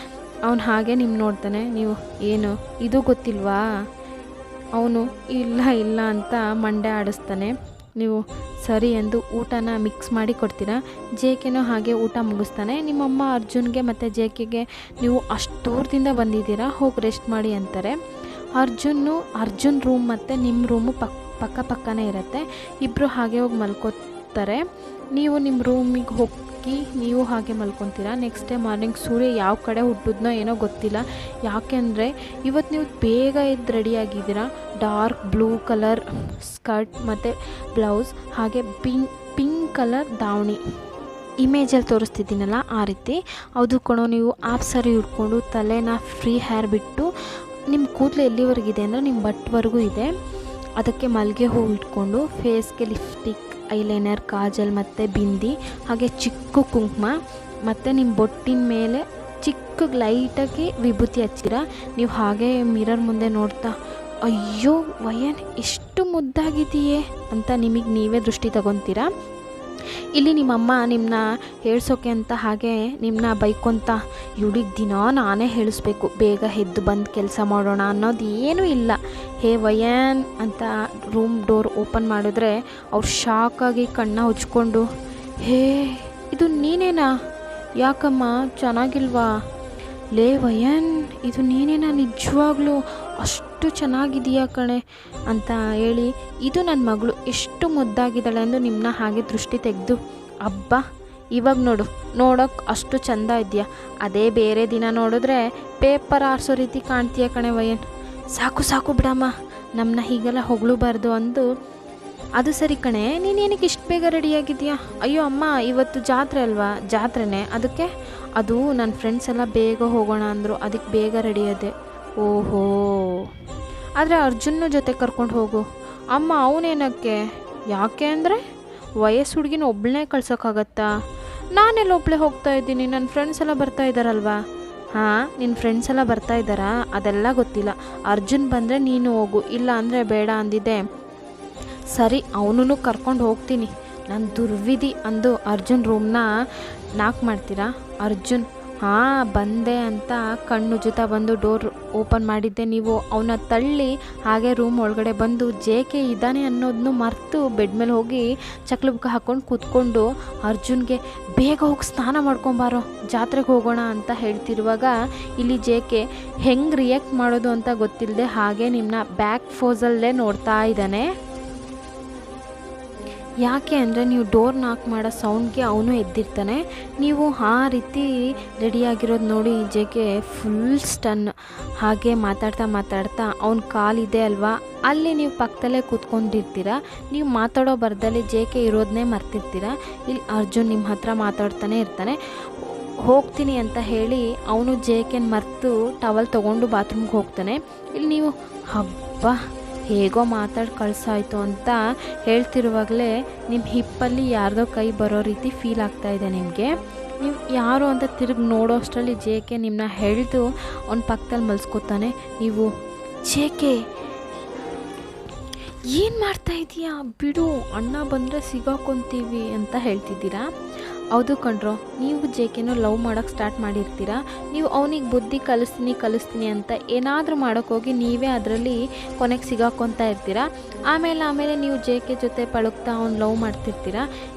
ಅವನು ಹಾಗೆ ನಿಮ್ಮ ನೋಡ್ತಾನೆ. ನೀವು ಏನು ಇದು ಗೊತ್ತಿಲ್ವಾ? ಅವನು ಇಲ್ಲ ಅಂತ ಮಂಡೆ ಆಡಿಸ್ತಾನೆ. ನೀವು ಸರಿ ಎಂದು ಊಟನ ಮಿಕ್ಸ್ ಮಾಡಿ ಕೊಡ್ತೀರಾ. ಜೇಕೆನೂ ಹಾಗೆ ಊಟ ಮುಗಿಸ್ತಾನೆ. ನಿಮ್ಮಮ್ಮ ಅರ್ಜುನ್ಗೆ ಮತ್ತು ಜೇಕೆಗೆ ನೀವು ಅಷ್ಟು ದೂರದಿಂದ ಬಂದಿದ್ದೀರಾ, ಹೋಗಿ ರೆಸ್ಟ್ ಮಾಡಿ ಅಂತಾರೆ. ಅರ್ಜುನ್ ರೂಮ್ ಮತ್ತು ನಿಮ್ಮ ರೂಮು ಪಕ್ಕನೇ ಇರುತ್ತೆ. ಇಬ್ಬರು ಹಾಗೆ ಹೋಗಿ ಮಲ್ಕೋತಾರೆ. ನೀವು ನಿಮ್ಮ ರೂಮಿಗೆ ಹೋಗಿ ನೀವು ಹಾಗೆ ಮಲ್ಕೊತೀರಾ. ನೆಕ್ಸ್ಟ್ ಡೇ ಮಾರ್ನಿಂಗ್ ಸೂರ್ಯ ಯಾವ ಕಡೆ ಹುಟ್ಟಿದ್ನೋ ಏನೋ ಗೊತ್ತಿಲ್ಲ, ಯಾಕೆಂದರೆ ಇವತ್ತು ನೀವು ಬೇಗ ಎದ್ದು ರೆಡಿಯಾಗಿದ್ದೀರಾ. ಡಾರ್ಕ್ ಬ್ಲೂ ಕಲರ್ ಸ್ಕರ್ಟ್ ಮತ್ತು ಬ್ಲೌಸ್, ಹಾಗೆ ಪಿಂಕ್ ಕಲರ್ ದಾವಣಿ. ಇಮೇಜಲ್ಲಿ ತೋರಿಸ್ತಿದ್ದೀನಲ್ಲ ಆ ರೀತಿ ಅದು ಕೊಡೋ. ನೀವು ಆಫ್ ಸಾರಿ ಉಟ್ಕೊಂಡು ತಲೆನ ಫ್ರೀ ಹೇರ್ ಬಿಟ್ಟು ನಿಮ್ಮ ಕೂದಲು ಎಲ್ಲಿವರೆಗಿದೆ ಅಂದರೆ ನಿಮ್ಮ ಬಟ್ವರೆಗೂ ಇದೆ. ಅದಕ್ಕೆ ಮಲ್ಲಿಗೆ ಹೂವು ಇಟ್ಕೊಂಡು ಫೇಸ್ಗೆ ಲಿಪ್ಸ್ಟಿಕ್, ಐಲೈನರ್, ಕಾಜಲ್ ಮತ್ತು ಬಿಂದಿ, ಹಾಗೆ ಚಿಕ್ಕ ಕುಂಕುಮ ಮತ್ತು ನಿಮ್ಮ ಬೊಟ್ಟಿನ ಮೇಲೆ ಚಿಕ್ಕ ಲೈಟಾಗಿ ವಿಭೂತಿ ಹಚ್ಚಿರ. ನೀವು ಹಾಗೆ ಮಿರರ್ ಮುಂದೆ ನೋಡ್ತಾ ಅಯ್ಯೋ ವಯನ್ ಎಷ್ಟು ಮುದ್ದಾಗಿದೆಯೇ ಅಂತ ನಿಮಗೆ ನೀವೇ ದೃಷ್ಟಿ ತಗೊತೀರಾ. ಇಲ್ಲಿ ನಿಮ್ಮಮ್ಮ ನಿಮ್ಮನ್ನ ಹೇಳ್ಸೋಕೆ ಅಂತ ಹಾಗೆ ನಿಮ್ಮನ್ನ ಬೈಕೊಂತ ಇವಳಿಗೆ ದಿನ ನಾನೇ ಹೇಳಿಸ್ಬೇಕು, ಬೇಗ ಎದ್ದು ಬಂದು ಕೆಲಸ ಮಾಡೋಣ ಅನ್ನೋದು ಏನೂ ಇಲ್ಲ. ಹೇ ವಯನ್ ಅಂತ ರೂಮ್ ಡೋರ್ ಓಪನ್ ಮಾಡಿದ್ರೆ ಅವ್ರು ಶಾಕಾಗಿ ಕಣ್ಣ ಉಜ್ಕೊಂಡು ಹೇ ಇದು ನೀನೇನಾ? ಯಾಕಮ್ಮ ಚೆನ್ನಾಗಿಲ್ವಾ? ಲೇ ವಯನ್ ಇದು ನೀನೇನಾ? ನಿಜವಾಗ್ಲೂ ಅಷ್ಟು ಚೆನ್ನಾಗಿದೆಯಾ ಕಣೆ ಅಂತ ಹೇಳಿ ಇದು ನನ್ನ ಮಗಳು ಎಷ್ಟು ಮುದ್ದಾಗಿದ್ದಾಳೆ ಎಂದು ನಿಮ್ಮನ್ನ ಹಾಗೆ ದೃಷ್ಟಿ ತೆಗೆದು ಅಬ್ಬಾ ಇವಾಗ ನೋಡೋಕ್ಕೆ ಅಷ್ಟು ಚೆಂದ ಇದೆಯಾ, ಅದೇ ಬೇರೆ ದಿನ ನೋಡಿದ್ರೆ ಪೇಪರ್ ಆರಿಸೋ ರೀತಿ ಕಾಣ್ತೀಯ ಕಣೆ ವಯನ್. ಸಾಕು ಬಿಡಮ್ಮ, ನಮ್ಮನ್ನ ಹೀಗೆಲ್ಲ ಹೊಗಳಬಾರ್ದು ಅಂದು ಅದು ಸರಿ ಕಣೆ ನೀನೇನಕ್ಕೆ ಇಷ್ಟು ಬೇಗ ರೆಡಿಯಾಗಿದೆಯಾ? ಅಯ್ಯೋ ಅಮ್ಮ ಇವತ್ತು ಜಾತ್ರೆ ಅಲ್ವಾ? ಜಾತ್ರೆನೇ, ಅದಕ್ಕೆ ಅದು ನನ್ನ ಫ್ರೆಂಡ್ಸ್ ಎಲ್ಲ ಬೇಗ ಹೋಗೋಣ ಅಂದರು, ಅದಕ್ಕೆ ಬೇಗ ರೆಡಿಯಾದೆ. ಓಹೋ, ಆದರೆ ಅರ್ಜುನ್ನ ಜೊತೆ ಕರ್ಕೊಂಡು ಹೋಗು. ಅಮ್ಮ ಅವನೇನಕ್ಕೆ? ಯಾಕೆ ಅಂದರೆ ವಯಸ್ಸು ಹುಡುಗಿನ ಒಬ್ಬಳನ್ನೇ ಕಳ್ಸೋಕ್ಕಾಗತ್ತಾ? ನಾನೆಲ್ಲ ಒಬ್ಬಳೇ ಹೋಗ್ತಾ ಇದ್ದೀನಿ, ನನ್ನ ಫ್ರೆಂಡ್ಸ್ ಎಲ್ಲ ಬರ್ತಾ ಇದ್ದಾರಲ್ವಾ? ಹಾಂ, ನಿನ್ನ ಫ್ರೆಂಡ್ಸ್ ಎಲ್ಲ ಬರ್ತಾ ಇದ್ದಾರಾ? ಅದೆಲ್ಲ ಗೊತ್ತಿಲ್ಲ. ಅರ್ಜುನ್ ಬಂದರೆ ನೀನು ಹೋಗು, ಇಲ್ಲ ಅಂದರೆ ಬೇಡ ಅಂದಿದ್ದೆ. ಸರಿ ಅವನೂ ಕರ್ಕೊಂಡು ಹೋಗ್ತೀನಿ. ನಾನು ದುರ್ವಿಧಿ ಅಂದು ಅರ್ಜುನ್ ರೂಮ್ನ ನಾಕ್ ಮಾಡ್ತೀರಾ. ಅರ್ಜುನ್ ಹಾಂ ಬಂದೆ ಅಂತ ಕಣ್ಣು ಜೊತೆ ಬಂದು ಡೋರ್ ಓಪನ್ ಮಾಡಿದ್ದೆ. ನೀವು ಅವನ ತಳ್ಳಿ ಹಾಗೆ ರೂಮ್ ಒಳಗಡೆ ಬಂದು ಜೆ ಕೆ ಇದ್ದಾನೆ ಅನ್ನೋದನ್ನು ಮರೆತು ಬೆಡ್ ಮೇಲೆ ಹೋಗಿ ಚಕ್ಲು ಬುಕ್ಕ ಹಾಕ್ಕೊಂಡು ಕೂತ್ಕೊಂಡು ಅರ್ಜುನ್ಗೆ ಬೇಗ ಹೋಗಿ ಸ್ನಾನ ಮಾಡ್ಕೊಂಬಾರೋ, ಜಾತ್ರೆಗೆ ಹೋಗೋಣ ಅಂತ ಹೇಳ್ತಿರುವಾಗ ಇಲ್ಲಿ ಜೆ ಕೆ ಹೆಂಗೆ ರಿಯಾಕ್ಟ್ ಮಾಡೋದು ಅಂತ ಗೊತ್ತಿಲ್ಲದೆ ಹಾಗೆ ನಿಮ್ಮನ್ನ ಬ್ಯಾಕ್ ಫೋಸಲ್ಲೇ ನೋಡ್ತಾ ಇದ್ದಾನೆ. ಯಾಕೆ ಅಂದರೆ ನೀವು ಡೋರ್ ನಾಕ್ ಮಾಡೋ ಸೌಂಡ್ಗೆ ಅವನು ಎದ್ದಿರ್ತಾನೆ. ನೀವು ಆ ರೀತಿ ರೆಡಿಯಾಗಿರೋದು ನೋಡಿ ಜೆ ಕೆ ಫುಲ್ ಸ್ಟನ್. ಹಾಗೆ ಮಾತಾಡ್ತಾ ಅವ್ನ ಕಾಲಿದೆ ಅಲ್ವಾ ಅಲ್ಲಿ ನೀವು ಪಕ್ಕದಲ್ಲೇ ಕೂತ್ಕೊಂಡಿರ್ತೀರ. ನೀವು ಮಾತಾಡೋ ಬರ್ದಲ್ಲಿ ಜೆ ಕೆ ಇರೋದನ್ನೇ ಮರ್ತಿರ್ತೀರ. ಇಲ್ಲಿ ಅರ್ಜುನ್ ನಿಮ್ಮ ಹತ್ರ ಮಾತಾಡ್ತಾನೆ ಇರ್ತಾನೆ. ಹೋಗ್ತೀನಿ ಅಂತ ಹೇಳಿ ಅವನು ಜೆ ಕೆನ ಮರೆತು ಟವಲ್ ತೊಗೊಂಡು ಬಾತ್ರೂಮ್ಗೆ ಹೋಗ್ತಾನೆ. ಇಲ್ಲಿ ನೀವು ಹಬ್ಬ ಹೇಗೋ ಮಾತಾಡಿ ಕಳ್ಸಾಯ್ತು ಅಂತ ಹೇಳ್ತಿರುವಾಗಲೇ ನಿಮ್ಮ ಹಿಪ್ಪಲ್ಲಿ ಯಾರ್ದೋ ಕೈ ಬರೋ ರೀತಿ ಫೀಲ್ ಆಗ್ತಾಯಿದೆ ನಿಮಗೆ. ನೀವು ಯಾರು ಅಂತ ತಿರುಗಿ ನೋಡೋ ಅಷ್ಟರಲ್ಲಿ ಜೆ ಕೆ ನಿಮ್ಮನ್ನ ಎಳೆದು ಅವ್ನ ಪಕ್ಕದಲ್ಲಿ ಮಲ್ಸ್ಕೊತಾನೆ. ನೀವು ಜೆ ಕೆ ಏನು ಮಾಡ್ತಾ ಇದೀಯಾ, ಬಿಡು, ಅಣ್ಣ ಬಂದರೆ ಸಿಗಾಕೊಂತೀವಿ ಅಂತ ಹೇಳ್ತಿದ್ದೀರಾ. ಹೌದು ಕಣ್ರೋ, ನೀವು ಜೆ ಕೆನೂ ಲವ್ ಮಾಡೋಕ್ಕೆ ಸ್ಟಾರ್ಟ್ ಮಾಡಿರ್ತೀರ. ನೀವು ಅವನಿಗೆ ಬುದ್ಧಿ ಕಲಿಸ್ತೀನಿ ಅಂತ ಏನಾದರೂ ಮಾಡೋಕ್ಕೋಗಿ ನೀವೇ ಅದರಲ್ಲಿ ಕೊನೆಗೆ ಸಿಗಾಕೊತಾ ಇರ್ತೀರ. ಆಮೇಲೆ ನೀವು ಜೆ ಕೆ ಜೊತೆ ಪಳಗ್ತಾ ಅವ್ನು ಲವ್ ಮಾಡ್ತಿರ್ತೀರ.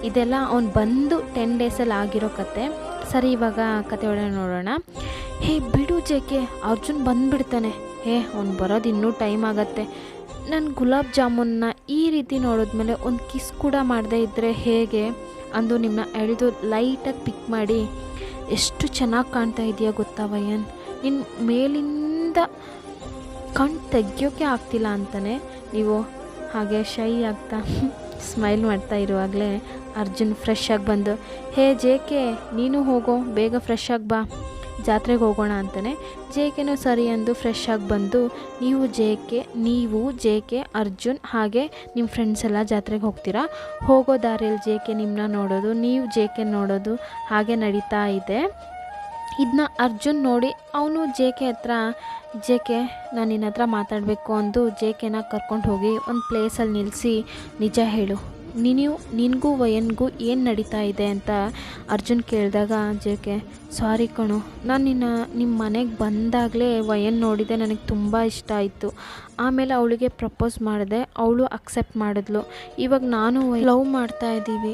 ಇದೆಲ್ಲ ಅವ್ನು ಬಂದು 10 ಡೇಸಲ್ಲಿ ಆಗಿರೋ ಕತೆ. ಸರಿ, ಇವಾಗ ಕತೆ ಒಳಗೆ ನೋಡೋಣ. ಹೇ ಬಿಡು ಜೆ ಕೆ, ಅರ್ಜುನ್ ಬಂದುಬಿಡ್ತಾನೆ. ಅವ್ನು ಬರೋದು ಇನ್ನೂ ಟೈಮ್ ಆಗತ್ತೆ. ನಾನು ಗುಲಾಬ್ ಜಾಮೂನ್ನ ಈ ರೀತಿ ನೋಡಿದ್ಮೇಲೆ ಒಂದು ಕಿಸ್ ಕೂಡ ಮಾಡದೇ ಇದ್ದರೆ ಹೇಗೆ ಅಂದು ನಿಮ್ಮನ್ನ ಎಳೆದು ಲೈಟಾಗಿ ಪಿಕ್ ಮಾಡಿ, ಎಷ್ಟು ಚೆನ್ನಾಗಿ ಕಾಣ್ತಾ ಇದೆಯಾ ಗೊತ್ತಾ ವಯನ್, ನಿನ್ನ ಮೇಲಿಂದ ಕಣ್ಣು ತೆಗಿಯೋಕ್ಕೆ ಆಗ್ತಿಲ್ಲ ಅಂತಾನೆ. ನೀವು ಹಾಗೆ ಶೈ ಆಗ್ತಾ ಸ್ಮೈಲ್ ಮಾಡ್ತಾ ಇರುವಾಗಲೇ ಅರ್ಜುನ್ ಫ್ರೆಶ್ ಆಗಿ ಬಂದು, ಹೇ ಜೆ ಕೆ ನೀನು ಹೋಗೋ, ಬೇಗ ಫ್ರೆಶ್ ಆಗಿ ಬಾ, ಜಾತ್ರೆಗೆ ಹೋಗೋಣ ಅಂತಾನೆ. ಜೆ ಕೆನೂ ಸರಿ ಅಂದು ಫ್ರೆಶ್ ಆಗಿ ಬಂದು ನೀವು ಜೆ ಕೆ ಅರ್ಜುನ್ ಹಾಗೆ ನಿಮ್ಮ ಫ್ರೆಂಡ್ಸ್ ಎಲ್ಲ ಜಾತ್ರೆಗೆ ಹೋಗ್ತೀರಾ. ಹೋಗೋ ದಾರಿಯಲ್ಲಿ ಜೆ ಕೆ ನಿಮ್ಮನ್ನ ನೋಡೋದು, ನೀವು ಜೆ ಕೆ ನೋಡೋದು ಹಾಗೆ ನಡೀತಾ ಇದೆ. ಇದನ್ನ ಅರ್ಜುನ್ ನೋಡಿ ಅವನು ಜೆ ಕೆ ಹತ್ರ, ಜೆ ಕೆ ನಾನು ನಿನ್ನ ಹತ್ರ ಮಾತಾಡಬೇಕು ಅಂದು ಜೆ ಕೆನ ಕರ್ಕೊಂಡು ಹೋಗಿ ಒಂದು ಪ್ಲೇಸಲ್ಲಿ ನಿಲ್ಲಿಸಿ, ನಿಜ ಹೇಳು, ನಿನಗೂ ವಯನ್ಗೂ ಏನು ನಡೀತಾ ಇದೆ ಅಂತ ಅರ್ಜುನ್ ಕೇಳಿದಾಗ ಜೆ ಕೆ, ಸಾರಿ ಕಣು, ನಾನು ನಿಮ್ಮ ಮನೆಗೆ ಬಂದಾಗಲೇ ವಯನ್ ನೋಡಿದೆ, ನನಗೆ ತುಂಬ ಇಷ್ಟ ಆಯಿತು. ಆಮೇಲೆ ಅವಳಿಗೆ ಪ್ರಪೋಸ್ ಮಾಡಿದೆ, ಅವಳು ಅಕ್ಸೆಪ್ಟ್ ಮಾಡಿದ್ಲು. ಇವಾಗ ನಾನು ಲವ್ ಮಾಡ್ತಾ ಇದ್ದೀವಿ,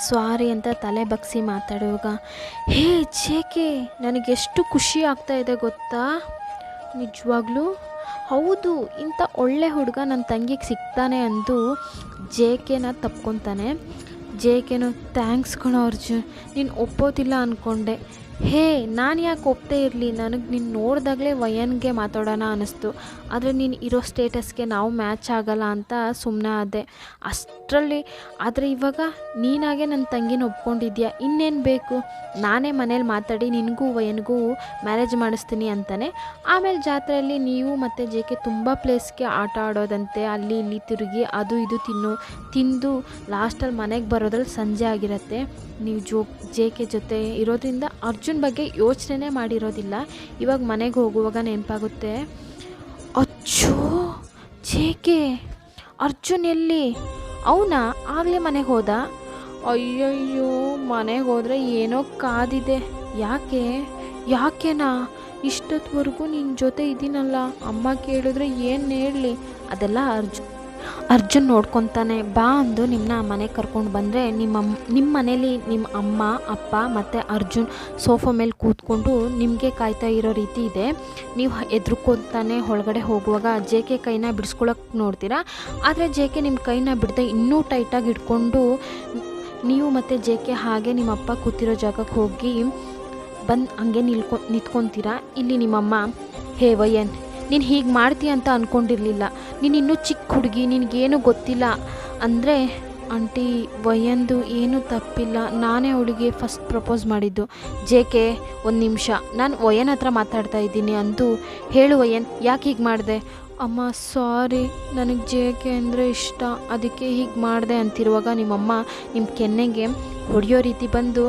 ಸಾರಿ ಅಂತ ತಲೆ ಬಗ್ಸಿ ಮಾತಾಡುವಾಗ, ಹೇ ಜೆ ಕೆ ನನಗೆಷ್ಟು ಖುಷಿ ಆಗ್ತಾ ಇದೆ ಗೊತ್ತಾ, ನಿಜವಾಗ್ಲೂ ಹೌದು, ಇಂಥ ಒಳ್ಳೆ ಹುಡುಗ ನನ್ನ ತಂಗಿಗೆ ಸಿಗ್ತಾನೆ ಅಂದು ಜೆ ಕೆನ ತಪ್ಕೊತಾನೆ. ಜೆ ಕೆನು, ಥ್ಯಾಂಕ್ಸ್ ಕಣೋ ಅರ್ಜುನ್, ನೀನು ಒಪ್ಪೋದಿಲ್ಲ ಅಂದ್ಕೊಂಡೆ. ಹೇ ನಾನು ಯಾಕೆ ಒಪ್ಪದೇ ಇರಲಿ, ನನಗೆ ನೀನು ನೋಡಿದಾಗಲೇ ವಯನ್ಗೆ ಮಾತಾಡೋಣ ಅನ್ನಿಸ್ತು, ಆದರೆ ನೀನು ಇರೋ ಸ್ಟೇಟಸ್ಗೆ ನಾವು ಮ್ಯಾಚ್ ಆಗಲ್ಲ ಅಂತ ಸುಮ್ಮನೆ ಆದೆ ಅಷ್ಟರಲ್ಲಿ. ಆದರೆ ಇವಾಗ ನೀನಾಗೆ ನನ್ನ ತಂಗಿನ ಒಪ್ಕೊಂಡಿದ್ಯಾ, ಇನ್ನೇನು ಬೇಕು, ನಾನೇ ಮನೇಲಿ ಮಾತಾಡಿ ನಿನಗೂ ವಯನ್ಗೂ ಮ್ಯಾರೇಜ್ ಮಾಡಿಸ್ತೀನಿ ಅಂತಾನೆ. ಆಮೇಲೆ ಜಾತ್ರೆಯಲ್ಲಿ ನೀವು ಮತ್ತು ಜೆ ಕೆ ತುಂಬ ಪ್ಲೇಸ್ಗೆ ಆಟ ಆಡೋದಂತೆ, ಅಲ್ಲಿ ಇಲ್ಲಿ ತಿರುಗಿ ಅದು ಇದು ತಿಂದು ಲಾಸ್ಟಲ್ಲಿ ಮನೆಗೆ ಬರೋದ್ರಲ್ಲಿ ಸಂಜೆ ಆಗಿರುತ್ತೆ. ನೀವು ಜೆ ಕೆ ಜೊತೆ ಇರೋದ್ರಿಂದ ಅರ್ಜುನ್ ಬಗ್ಗೆ ಯೋಚನೆ ಮಾಡಿರೋದಿಲ್ಲ. ಇವಾಗ ಮನೆಗೆ ಹೋಗುವಾಗ ನೆನಪಾಗುತ್ತೆ, ಅಚ್ಚೋ ಜೆ ಕೆ ಅರ್ಜುನ್ ಎಲ್ಲಿ, ಅವನಾ ಆಗಲೇ ಮನೆಗೆ ಹೋದ, ಅಯ್ಯಯ್ಯೋ ಮನೆಗೆ ಹೋದರೆ ಏನೋ ಕಾದಿದೆ, ಯಾಕೆನಾ ಇಷ್ಟೊತ್ತವರೆಗೂ ನಿನ್ನ ಜೊತೆ ಇದ್ದೀನಲ್ಲ, ಅಮ್ಮ ಕೇಳಿದ್ರೆ ಏನು ಹೇಳಲಿ, ಅದೆಲ್ಲ ಅರ್ಜುನ್ ನೋಡ್ಕೊತಾನೆ. ಬಾ ಅಂದು ನಿಮ್ಮನ್ನ ಮನೆಗೆ ಕರ್ಕೊಂಡು ಬಂದರೆ ನಿಮ್ಮ ಮನೇಲಿ ನಿಮ್ಮ ಅಮ್ಮ ಅಪ್ಪ ಮತ್ತು ಅರ್ಜುನ್ ಸೋಫಾ ಮೇಲೆ ಕೂತ್ಕೊಂಡು ನಿಮಗೆ ಕಾಯ್ತಾ ಇರೋ ರೀತಿ ಇದೆ. ನೀವು ಎದ್ರುಕೊತಾನೆ ಒಳಗಡೆ ಹೋಗುವಾಗ ಜೆ ಕೆ ಕೈನ ಬಿಡಿಸ್ಕೊಳಕ್ಕೆ ನೋಡ್ತೀರಾ, ಆದರೆ ಜೆ ಕೆ ನಿಮ್ಮ ಕೈನ ಬಿಡದೆ ಇನ್ನೂ ಟೈಟಾಗಿ ಇಟ್ಕೊಂಡು ನೀವು ಮತ್ತು ಜೆ ಕೆ ಹಾಗೆ ನಿಮ್ಮ ಅಪ್ಪ ಕೂತಿರೋ ಜಾಗಕ್ಕೆ ಹೋಗಿ ಬಂದು ಹಂಗೆ ನಿಂತ್ಕೊತೀರಾ. ಇಲ್ಲಿ ನಿಮ್ಮಮ್ಮ, ಹೇ ವಯನ್ ನೀನು ಹೀಗೆ ಮಾಡ್ತೀಯ ಅಂತ ಅಂದ್ಕೊಂಡಿರಲಿಲ್ಲ, ನೀನು ಇನ್ನೂ ಚಿಕ್ಕ ಹುಡುಗಿ, ನಿನಗೇನು ಗೊತ್ತಿಲ್ಲ ಅಂದರೆ, ಆಂಟಿ ವಯನ್ದು ಏನೂ ತಪ್ಪಿಲ್ಲ, ನಾನೇ ಅವಳಿಗೆ ಫಸ್ಟ್ ಪ್ರಪೋಸ್ ಮಾಡಿದ್ದು. ಜೆ ಕೆ ಒಂದು ನಿಮಿಷ, ನಾನು ವಯನ್ ಹತ್ರ ಮಾತಾಡ್ತಾ ಇದ್ದೀನಿ ಅಂದು, ಹೇಳು ವಯನ್ ಯಾಕೆ ಹೀಗೆ ಮಾಡಿದೆ. ಅಮ್ಮ ಸಾರಿ, ನನಗೆ ಜೆ ಕೆ ಅಂದರೆ ಇಷ್ಟ, ಅದಕ್ಕೆ ಹೀಗೆ ಮಾಡಿದೆ ಅಂತಿರುವಾಗ ನಿಮ್ಮಮ್ಮ ನಿಮ್ಮ ಕೆನ್ನೆಗೆ ಹೊಡೆಯೋ ರೀತಿ ಬಂದು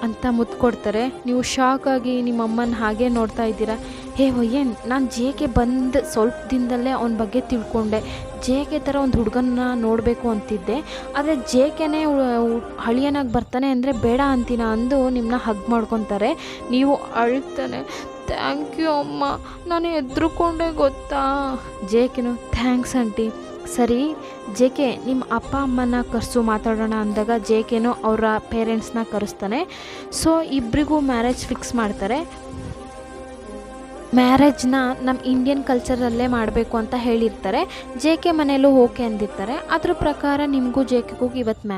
ಅಂತ ಮುತ್ತು ಕೊಡ್ತಾರೆ. ನೀವು ಶಾಕಾಗಿ ನಿಮ್ಮಮ್ಮನ ಹಾಗೆ ನೋಡ್ತಾ ಇದ್ದೀರಾ. ಹೇ ವಯ್ಯನ್, ನಾನು ಜೆ ಕೆ ಬಂದು ಸ್ವಲ್ಪ ದಿನದಲ್ಲೇ ಅವನ ಬಗ್ಗೆ ತಿಳ್ಕೊಂಡೆ. ಜೆ ಕೆ ಥರ ಒಂದು ಹುಡುಗನ್ನ ನೋಡಬೇಕು ಅಂತಿದ್ದೆ, ಆದರೆ ಜೆ ಕೆನೇ ಹಳಿಯನಾಗಿ ಬರ್ತಾನೆ ಅಂದರೆ ಬೇಡ ಅಂತೀನ ಅಂದು ನಿಮ್ಮನ್ನ ಹಗ್ ಮಾಡ್ಕೊತಾರೆ. ನೀವು ಅಳ್ತಾನೆ ಥ್ಯಾಂಕ್ ಯು ಅಮ್ಮ, ನಾನು ಹೆದ್ರುಕೊಂಡೆ ಗೊತ್ತಾ. ಜೆ ಕೆನು ಥ್ಯಾಂಕ್ಸ್ ಆಂಟಿ. ಸರಿ ಜೆ ಕೆ, ನಿಮ್ಮ ಅಪ್ಪ ಅಮ್ಮನ ಕರೆಸು ಮಾತಾಡೋಣ ಅಂದಾಗ ಜೆ ಕೆನೂ ಅವರ ಪೇರೆಂಟ್ಸ್ನ ಕರೆಸ್ತಾನೆ. ಸೊ ಇಬ್ಬರಿಗೂ ಮ್ಯಾರೇಜ್ ಫಿಕ್ಸ್ ಮಾಡ್ತಾರೆ. ಮ್ಯಾರೇಜ್ನ ನಮ್ಮ ಇಂಡಿಯನ್ ಕಲ್ಚರಲ್ಲೇ ಮಾಡಬೇಕು ಅಂತ ಹೇಳಿರ್ತಾರೆ. ಜೆ ಕೆ ಮನೆಯಲ್ಲೂ ಓಕೆ ಅಂದಿರ್ತಾರೆ. ಅದ್ರ ಪ್ರಕಾರ ನಿಮಗೂ ಜೆ ಕೆಗೂ ಇವತ್ತು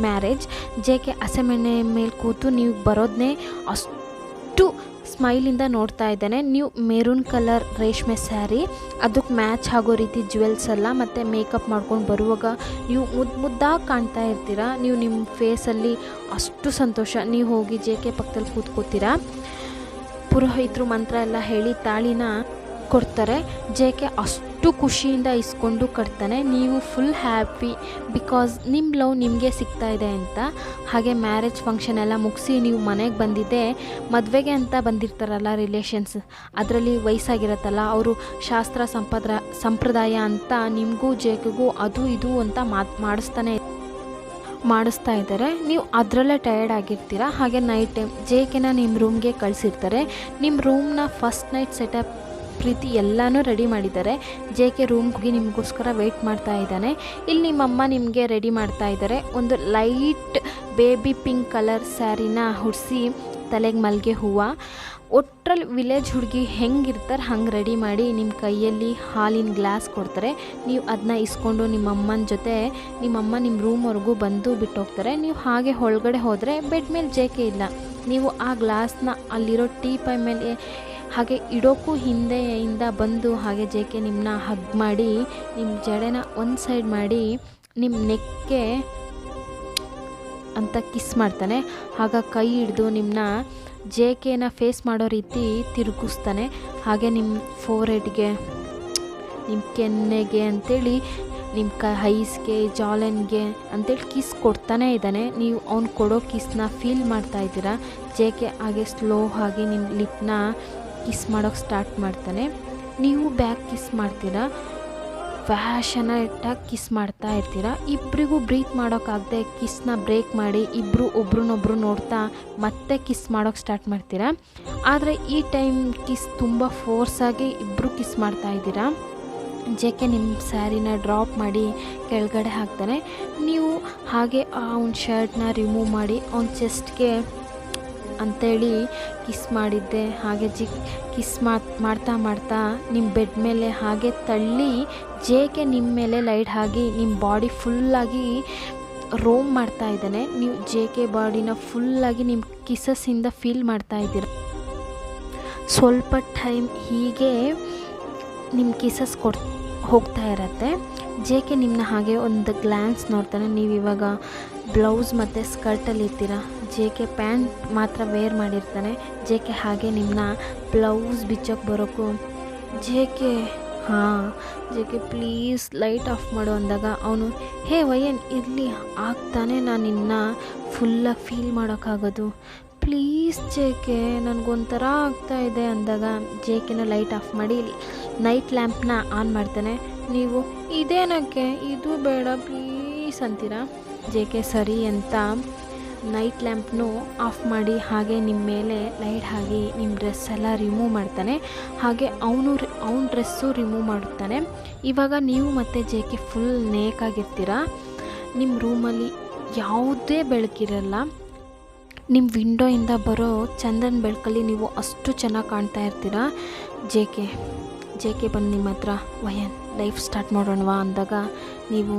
ಮ್ಯಾರೇಜ್. ಜೆ ಕೆ ಹಸೆಮಣೆ ಮೇಲೆ ಕೂತು ನೀವು ಬರೋದನ್ನೇ ಅಷ್ಟು ಸ್ಮೈಲಿಂದ ನೋಡ್ತಾ ಇದ್ದಾನೆ. ನೀವು ಮೆರೂನ್ ಕಲರ್ ರೇಷ್ಮೆ ಸ್ಯಾರಿ, ಅದಕ್ಕೆ ಮ್ಯಾಚ್ ಆಗೋ ರೀತಿ ಜ್ಯುವೆಲ್ಸ್ ಎಲ್ಲ ಮತ್ತು ಮೇಕಪ್ ಮಾಡ್ಕೊಂಡು ಬರುವಾಗ ನೀವು ಮುದ್ದಾಗಿ ಕಾಣ್ತಾ ಇರ್ತೀರ. ನೀವು ನಿಮ್ಮ ಫೇಸಲ್ಲಿ ಅಷ್ಟು ಸಂತೋಷ. ನೀವು ಹೋಗಿ ಜೆ ಕೆ ಪಕ್ಕದಲ್ಲಿ ಕೂತ್ಕೋತೀರಾ. ಪುರೋಹಿತರು ಮಂತ್ರ ಎಲ್ಲ ಹೇಳಿ ತಾಳಿನ ಕೊಡ್ತಾರೆ. ಜೆ ಕೆ ಅಷ್ಟು ಖುಷಿಯಿಂದ ಇಸ್ಕೊಂಡು ಕಟ್ತಾನೆ. ನೀವು ಫುಲ್ ಹ್ಯಾಪಿ, ಬಿಕಾಸ್ ನಿಮ್ಮ ಲವ್ ನಿಮಗೆ ಸಿಗ್ತಾ ಇದೆ ಅಂತ. ಹಾಗೆ ಮ್ಯಾರೇಜ್ ಫಂಕ್ಷನ್ ಎಲ್ಲ ಮುಗಿಸಿ ನೀವು ಮನೆಗೆ ಬಂದಿದ್ದೆ. ಮದುವೆಗೆ ಅಂತ ಬಂದಿರ್ತಾರಲ್ಲ ರಿಲೇಷನ್ಸ್, ಅದರಲ್ಲಿ ವಯಸ್ಸಾಗಿರತ್ತಲ್ಲ, ಅವರು ಶಾಸ್ತ್ರ ಸಂಪ್ರದಾಯ ಅಂತ ನಿಮಗೂ ಜೆ ಕೆಗೂ ಅದು ಇದು ಅಂತ ಮಾಡಿಸ್ತಾ ಇದ್ದಾರೆ. ನೀವು ಅದರಲ್ಲೇ ಟಯರ್ಡ್ ಆಗಿರ್ತೀರ. ಹಾಗೆ ನೈಟ್ ಟೈಮ್ ಜೆ ಕೆನ ನಿಮ್ಮ ರೂಮ್ಗೆ ಕಳಿಸಿರ್ತಾರೆ. ನಿಮ್ಮ ರೂಮ್ನ ಫಸ್ಟ್ ನೈಟ್ ಸೆಟಪ್ ಪ್ರೀತಿ ಎಲ್ಲನೂ ರೆಡಿ ಮಾಡಿದ್ದಾರೆ. ಜೆ ಕೆ ರೂಮ್ಗೆ ಹೋಗಿ ನಿಮಗೋಸ್ಕರ ವೆಯ್ಟ್ ಮಾಡ್ತಾ ಇದ್ದಾನೆ. ಇಲ್ಲಿ ನಿಮ್ಮಮ್ಮ ನಿಮಗೆ ರೆಡಿ ಮಾಡ್ತಾ ಇದ್ದಾರೆ. ಒಂದು ಲೈಟ್ ಬೇಬಿ ಪಿಂಕ್ ಕಲರ್ ಸ್ಯಾರಿನ ಉಡಿಸಿ ತಲೆಗೆ ಮಲ್ಲಿಗೆ ಹೂವು, ಒಟ್ಟರಲ್ಲಿ ವಿಲೇಜ್ ಹುಡುಗಿ ಹೆಂಗಿರ್ತಾರೆ ಹಂಗೆ ರೆಡಿ ಮಾಡಿ ನಿಮ್ಮ ಕೈಯಲ್ಲಿ ಹಾಲಿನ ಗ್ಲಾಸ್ ಕೊಡ್ತಾರೆ. ನೀವು ಅದನ್ನ ಇಸ್ಕೊಂಡು ನಿಮ್ಮಮ್ಮನ ಜೊತೆ ನಿಮ್ಮಮ್ಮ ನಿಮ್ಮ ರೂಮ್ವರೆಗೂ ಬಂದು ಬಿಟ್ಟೋಗ್ತಾರೆ. ನೀವು ಹಾಗೆ ಒಳಗಡೆ ಹೋದರೆ ಬೆಡ್ ಮೇಲೆ ಜೆ ಕೆ ಇಲ್ಲ. ನೀವು ಆ ಗ್ಲಾಸ್ನ ಅಲ್ಲಿರೋ ಟೀ ಪೈ ಮೇಲೆ ಹಾಗೆ ಇಡೋಕ್ಕೂ ಹಿಂದೆಯಿಂದ ಬಂದು ಹಾಗೆ ಜೆ ಕೆ ನಿಮ್ಮನ್ನ ಹಗ್ ಮಾಡಿ ನಿಮ್ಮ ಜಡೆನ ಒಂದು ಸೈಡ್ ಮಾಡಿ ನಿಮ್ಮ ನೆಕ್ಗೆ ಅಂತ ಕಿಸ್ ಮಾಡ್ತಾನೆ. ಆಗ ಕೈ ಹಿಡಿದು ನಿಮ್ಮನ್ನ ಜೆ ಕೆನ ಫೇಸ್ ಮಾಡೋ ರೀತಿ ತಿರುಗಿಸ್ತಾನೆ. ಹಾಗೆ ನಿಮ್ಮ ಫೋರ್ಹೆಡ್ಗೆ, ನಿಮ್ಮ ಕೆನ್ನೆಗೆ ಅಂಥೇಳಿ, ನಿಮ್ಮ ಹೈಸ್ಗೆ, ಜಾಲನ್ಗೆ ಅಂಥೇಳಿ ಕಿಸ್ ಕೊಡ್ತಾನೇ ಇದ್ದಾನೆ. ನೀವು ಅವ್ನು ಕೊಡೋ ಕಿಸ್ನ ಫೀಲ್ ಮಾಡ್ತಾ ಇದ್ದೀರಾ. ಜೆ ಕೆ ಹಾಗೆ ಸ್ಲೋ ಆಗಿ ನಿಮ್ಮ ಲಿಪ್ನ ಕಿಸ್ ಮಾಡೋಕ್ಕೆ ಸ್ಟಾರ್ಟ್ ಮಾಡ್ತಾನೆ. ನೀವು ಬ್ಯಾಕ್ ಕಿಸ್ ಮಾಡ್ತೀರಾ. ಫ್ಯಾಷನೇಟಾಗಿ ಕಿಸ್ ಮಾಡ್ತಾ ಇರ್ತೀರ. ಇಬ್ಬರಿಗೂ ಬ್ರೀತ್ ಮಾಡೋಕ್ಕಾಗದೆ ಕಿಸ್ನ ಬ್ರೇಕ್ ಮಾಡಿ ಇಬ್ಬರು ಒಬ್ರನ್ನೊಬ್ರು ನೋಡ್ತಾ ಮತ್ತೆ ಕಿಸ್ ಮಾಡೋಕ್ಕೆ ಸ್ಟಾರ್ಟ್ ಮಾಡ್ತೀರಾ. ಆದರೆ ಈ ಟೈಮ್ ಕಿಸ್ ತುಂಬ ಫೋರ್ಸಾಗಿ ಇಬ್ಬರು ಕಿಸ್ ಮಾಡ್ತಾ ಇದ್ದೀರಾ. ಜೆ ಕೆ ನಿಮ್ಮ ಸ್ಯಾರಿನ ಡ್ರಾಪ್ ಮಾಡಿ ಕೆಳಗಡೆ ಹಾಕ್ತಾನೆ. ನೀವು ಹಾಗೆ ಅವ್ನ ಶರ್ಟ್ನ ರಿಮೂವ್ ಮಾಡಿ ಅವ್ನ ಚೆಸ್ಟ್ಗೆ ಅಂಥೇಳಿ ಕಿಸ್ ಮಾಡಿದ್ದೆ. ಹಾಗೆ ಕಿಸ್ ಮಾಡ್ತಾ ನಿಮ್ಮ ಬೆಡ್ ಮೇಲೆ ಹಾಗೆ ತಳ್ಳಿ ಜೆ ಕೆ ನಿಮ್ಮ ಮೇಲೆ ಲೈಟ್ ಆಗಿ ನಿಮ್ಮ ಬಾಡಿ ಫುಲ್ಲಾಗಿ ರೋಮ್ ಮಾಡ್ತಾ ಇದ್ದಾನೆ. ನೀವು ಜೆ ಕೆ ಬಾಡಿನ ಫುಲ್ಲಾಗಿ ನಿಮ್ಮ ಕಿಸಸ್ಸಿಂದ ಫೀಲ್ ಮಾಡ್ತಾ ಇದ್ದೀರ. ಸ್ವಲ್ಪ ಟೈಮ್ ಹೀಗೆ ನಿಮ್ಮ ಕಿಸಸ್ ಹೋಗ್ತಾ ಇರತ್ತೆ. ಜೆ ಕೆ ನಿಮ್ಮನ್ನ ಹಾಗೆ ಒಂದು ಗ್ಲ್ಯಾನ್ಸ್ ನೋಡ್ತಾನೆ. ನೀವು ಇವಾಗ ಬ್ಲೌಸ್ ಮತ್ತು ಸ್ಕರ್ಟಲ್ಲಿ ಇರ್ತೀರ. ಜೆ ಕೆ ಪ್ಯಾಂಟ್ ಮಾತ್ರ ವೇರ್ ಮಾಡಿರ್ತಾನೆ. ಜೆ ಕೆ ಹಾಗೆ ನಿಮ್ಮನ್ನ ಬ್ಲೌಸ್ ಬಿಚ್ಚೋಕ್ಕೆ ಬರೋಕ್ಕೂ J K please light off ಮಾಡು ಅಂದಾಗ ಅವನು ಹೇ ವಯ್ಯನ್ ಇರಲಿ, ಆಗ್ತಾನೆ ನಾನು ನಿನ್ನ ಫುಲ್ಲಾಗಿ ಫೀಲ್ ಮಾಡೋಕ್ಕಾಗೋದು, ಪ್ಲೀಸ್ ಜೆ ಕೆ ನನಗೊಂಥರ ಆಗ್ತಾಯಿದೆ ಅಂದಾಗ ಜೆ ಕೆನ ಲೈಟ್ ಆಫ್ ಮಾಡಿ ನೈಟ್ ಲ್ಯಾಂಪ್ನ ಆನ್ ಮಾಡ್ತಾನೆ. ನೀವು ಇದೇನಕ್ಕೆ, ಇದು ಬೇಡ ಪ್ಲೀಸ್ ಅಂತೀರಾ. ಜೆ ಕೆ ಸರಿ ಅಂತ ನೈಟ್ ಲ್ಯಾಂಪ್ನು ಆಫ್ ಮಾಡಿ ಹಾಗೆ ನಿಮ್ಮ ಮೇಲೆ ಲೈಟ್ ಆಗಿ ನಿಮ್ಮ ಡ್ರೆಸ್ ಎಲ್ಲ ರಿಮೂವ್ ಮಾಡ್ತಾನೆ. ಹಾಗೆ ಅವನ ಡ್ರೆಸ್ಸು ರಿಮೂವ್ ಮಾಡುತ್ತಾನೆ. ಇವಾಗ ನೀವು ಮತ್ತು ಜೆ ಕೆ ಫುಲ್ ನೇಕಾಗಿರ್ತೀರ. ನಿಮ್ಮ ರೂಮಲ್ಲಿ ಯಾವುದೇ ಬೆಳಕಿರಲ್ಲ. ನಿಮ್ಮ ವಿಂಡೋಯಿಂದ ಬರೋ ಚಂದ್ರನ ಬೆಳಕಲ್ಲಿ ನೀವು ಅಷ್ಟು ಚೆನ್ನಾಗಿ ಕಾಣ್ತಾ ಇರ್ತೀರ. ಜೆ ಕೆ ಬಂದು ನಿಮ್ಮ ಹತ್ರ ವಯನ್ ಲೈಫ್ ಸ್ಟಾರ್ಟ್ ಮಾಡೋಣವಾ ಅಂದಾಗ ನೀವು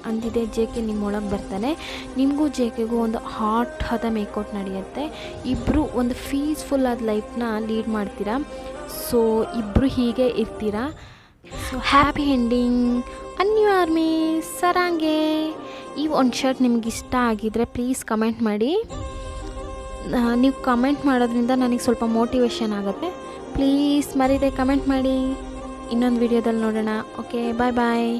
ಅಂದಿದೆ. ಜೆ ಕೆ ನಿಮ್ಮೊಳಗೆ ಬರ್ತಾನೆ. ನಿಮಗೂ ಜೆ ಕೆಗೂ ಒಂದು ಹಾಟ್ ಆದ ಮೇಕೌಟ್ ನಡೆಯುತ್ತೆ. ಇಬ್ಬರು ಒಂದು ಪೀಸ್ಫುಲ್ ಆದ ಲೈಫ್ನ ಲೀಡ್ ಮಾಡ್ತೀರಾ. ಸೊ ಇಬ್ಬರು ಹೀಗೆ ಇರ್ತೀರಾ. So happy ending. ಅನ್ಯೂ ಆರ್ಮಿ ಸರಾಂಗೆ. ಈ ಒಂದು ಶರ್ಟ್ ನಿಮ್ಗೆ ಇಷ್ಟ ಆಗಿದ್ದರೆ ಪ್ಲೀಸ್ ಕಮೆಂಟ್ ಮಾಡಿ. ನೀವು ಕಮೆಂಟ್ ಮಾಡೋದ್ರಿಂದ ನನಗೆ ಸ್ವಲ್ಪ ಮೋಟಿವೇಶನ್ ಆಗುತ್ತೆ. ಪ್ಲೀಸ್ ಮರೀದೆ ಕಮೆಂಟ್ ಮಾಡಿ. ಇನ್ನೊಂದು ವಿಡಿಯೋದಲ್ಲಿ ನೋಡೋಣ. ಓಕೆ, ಬಾಯ್ ಬಾಯ್.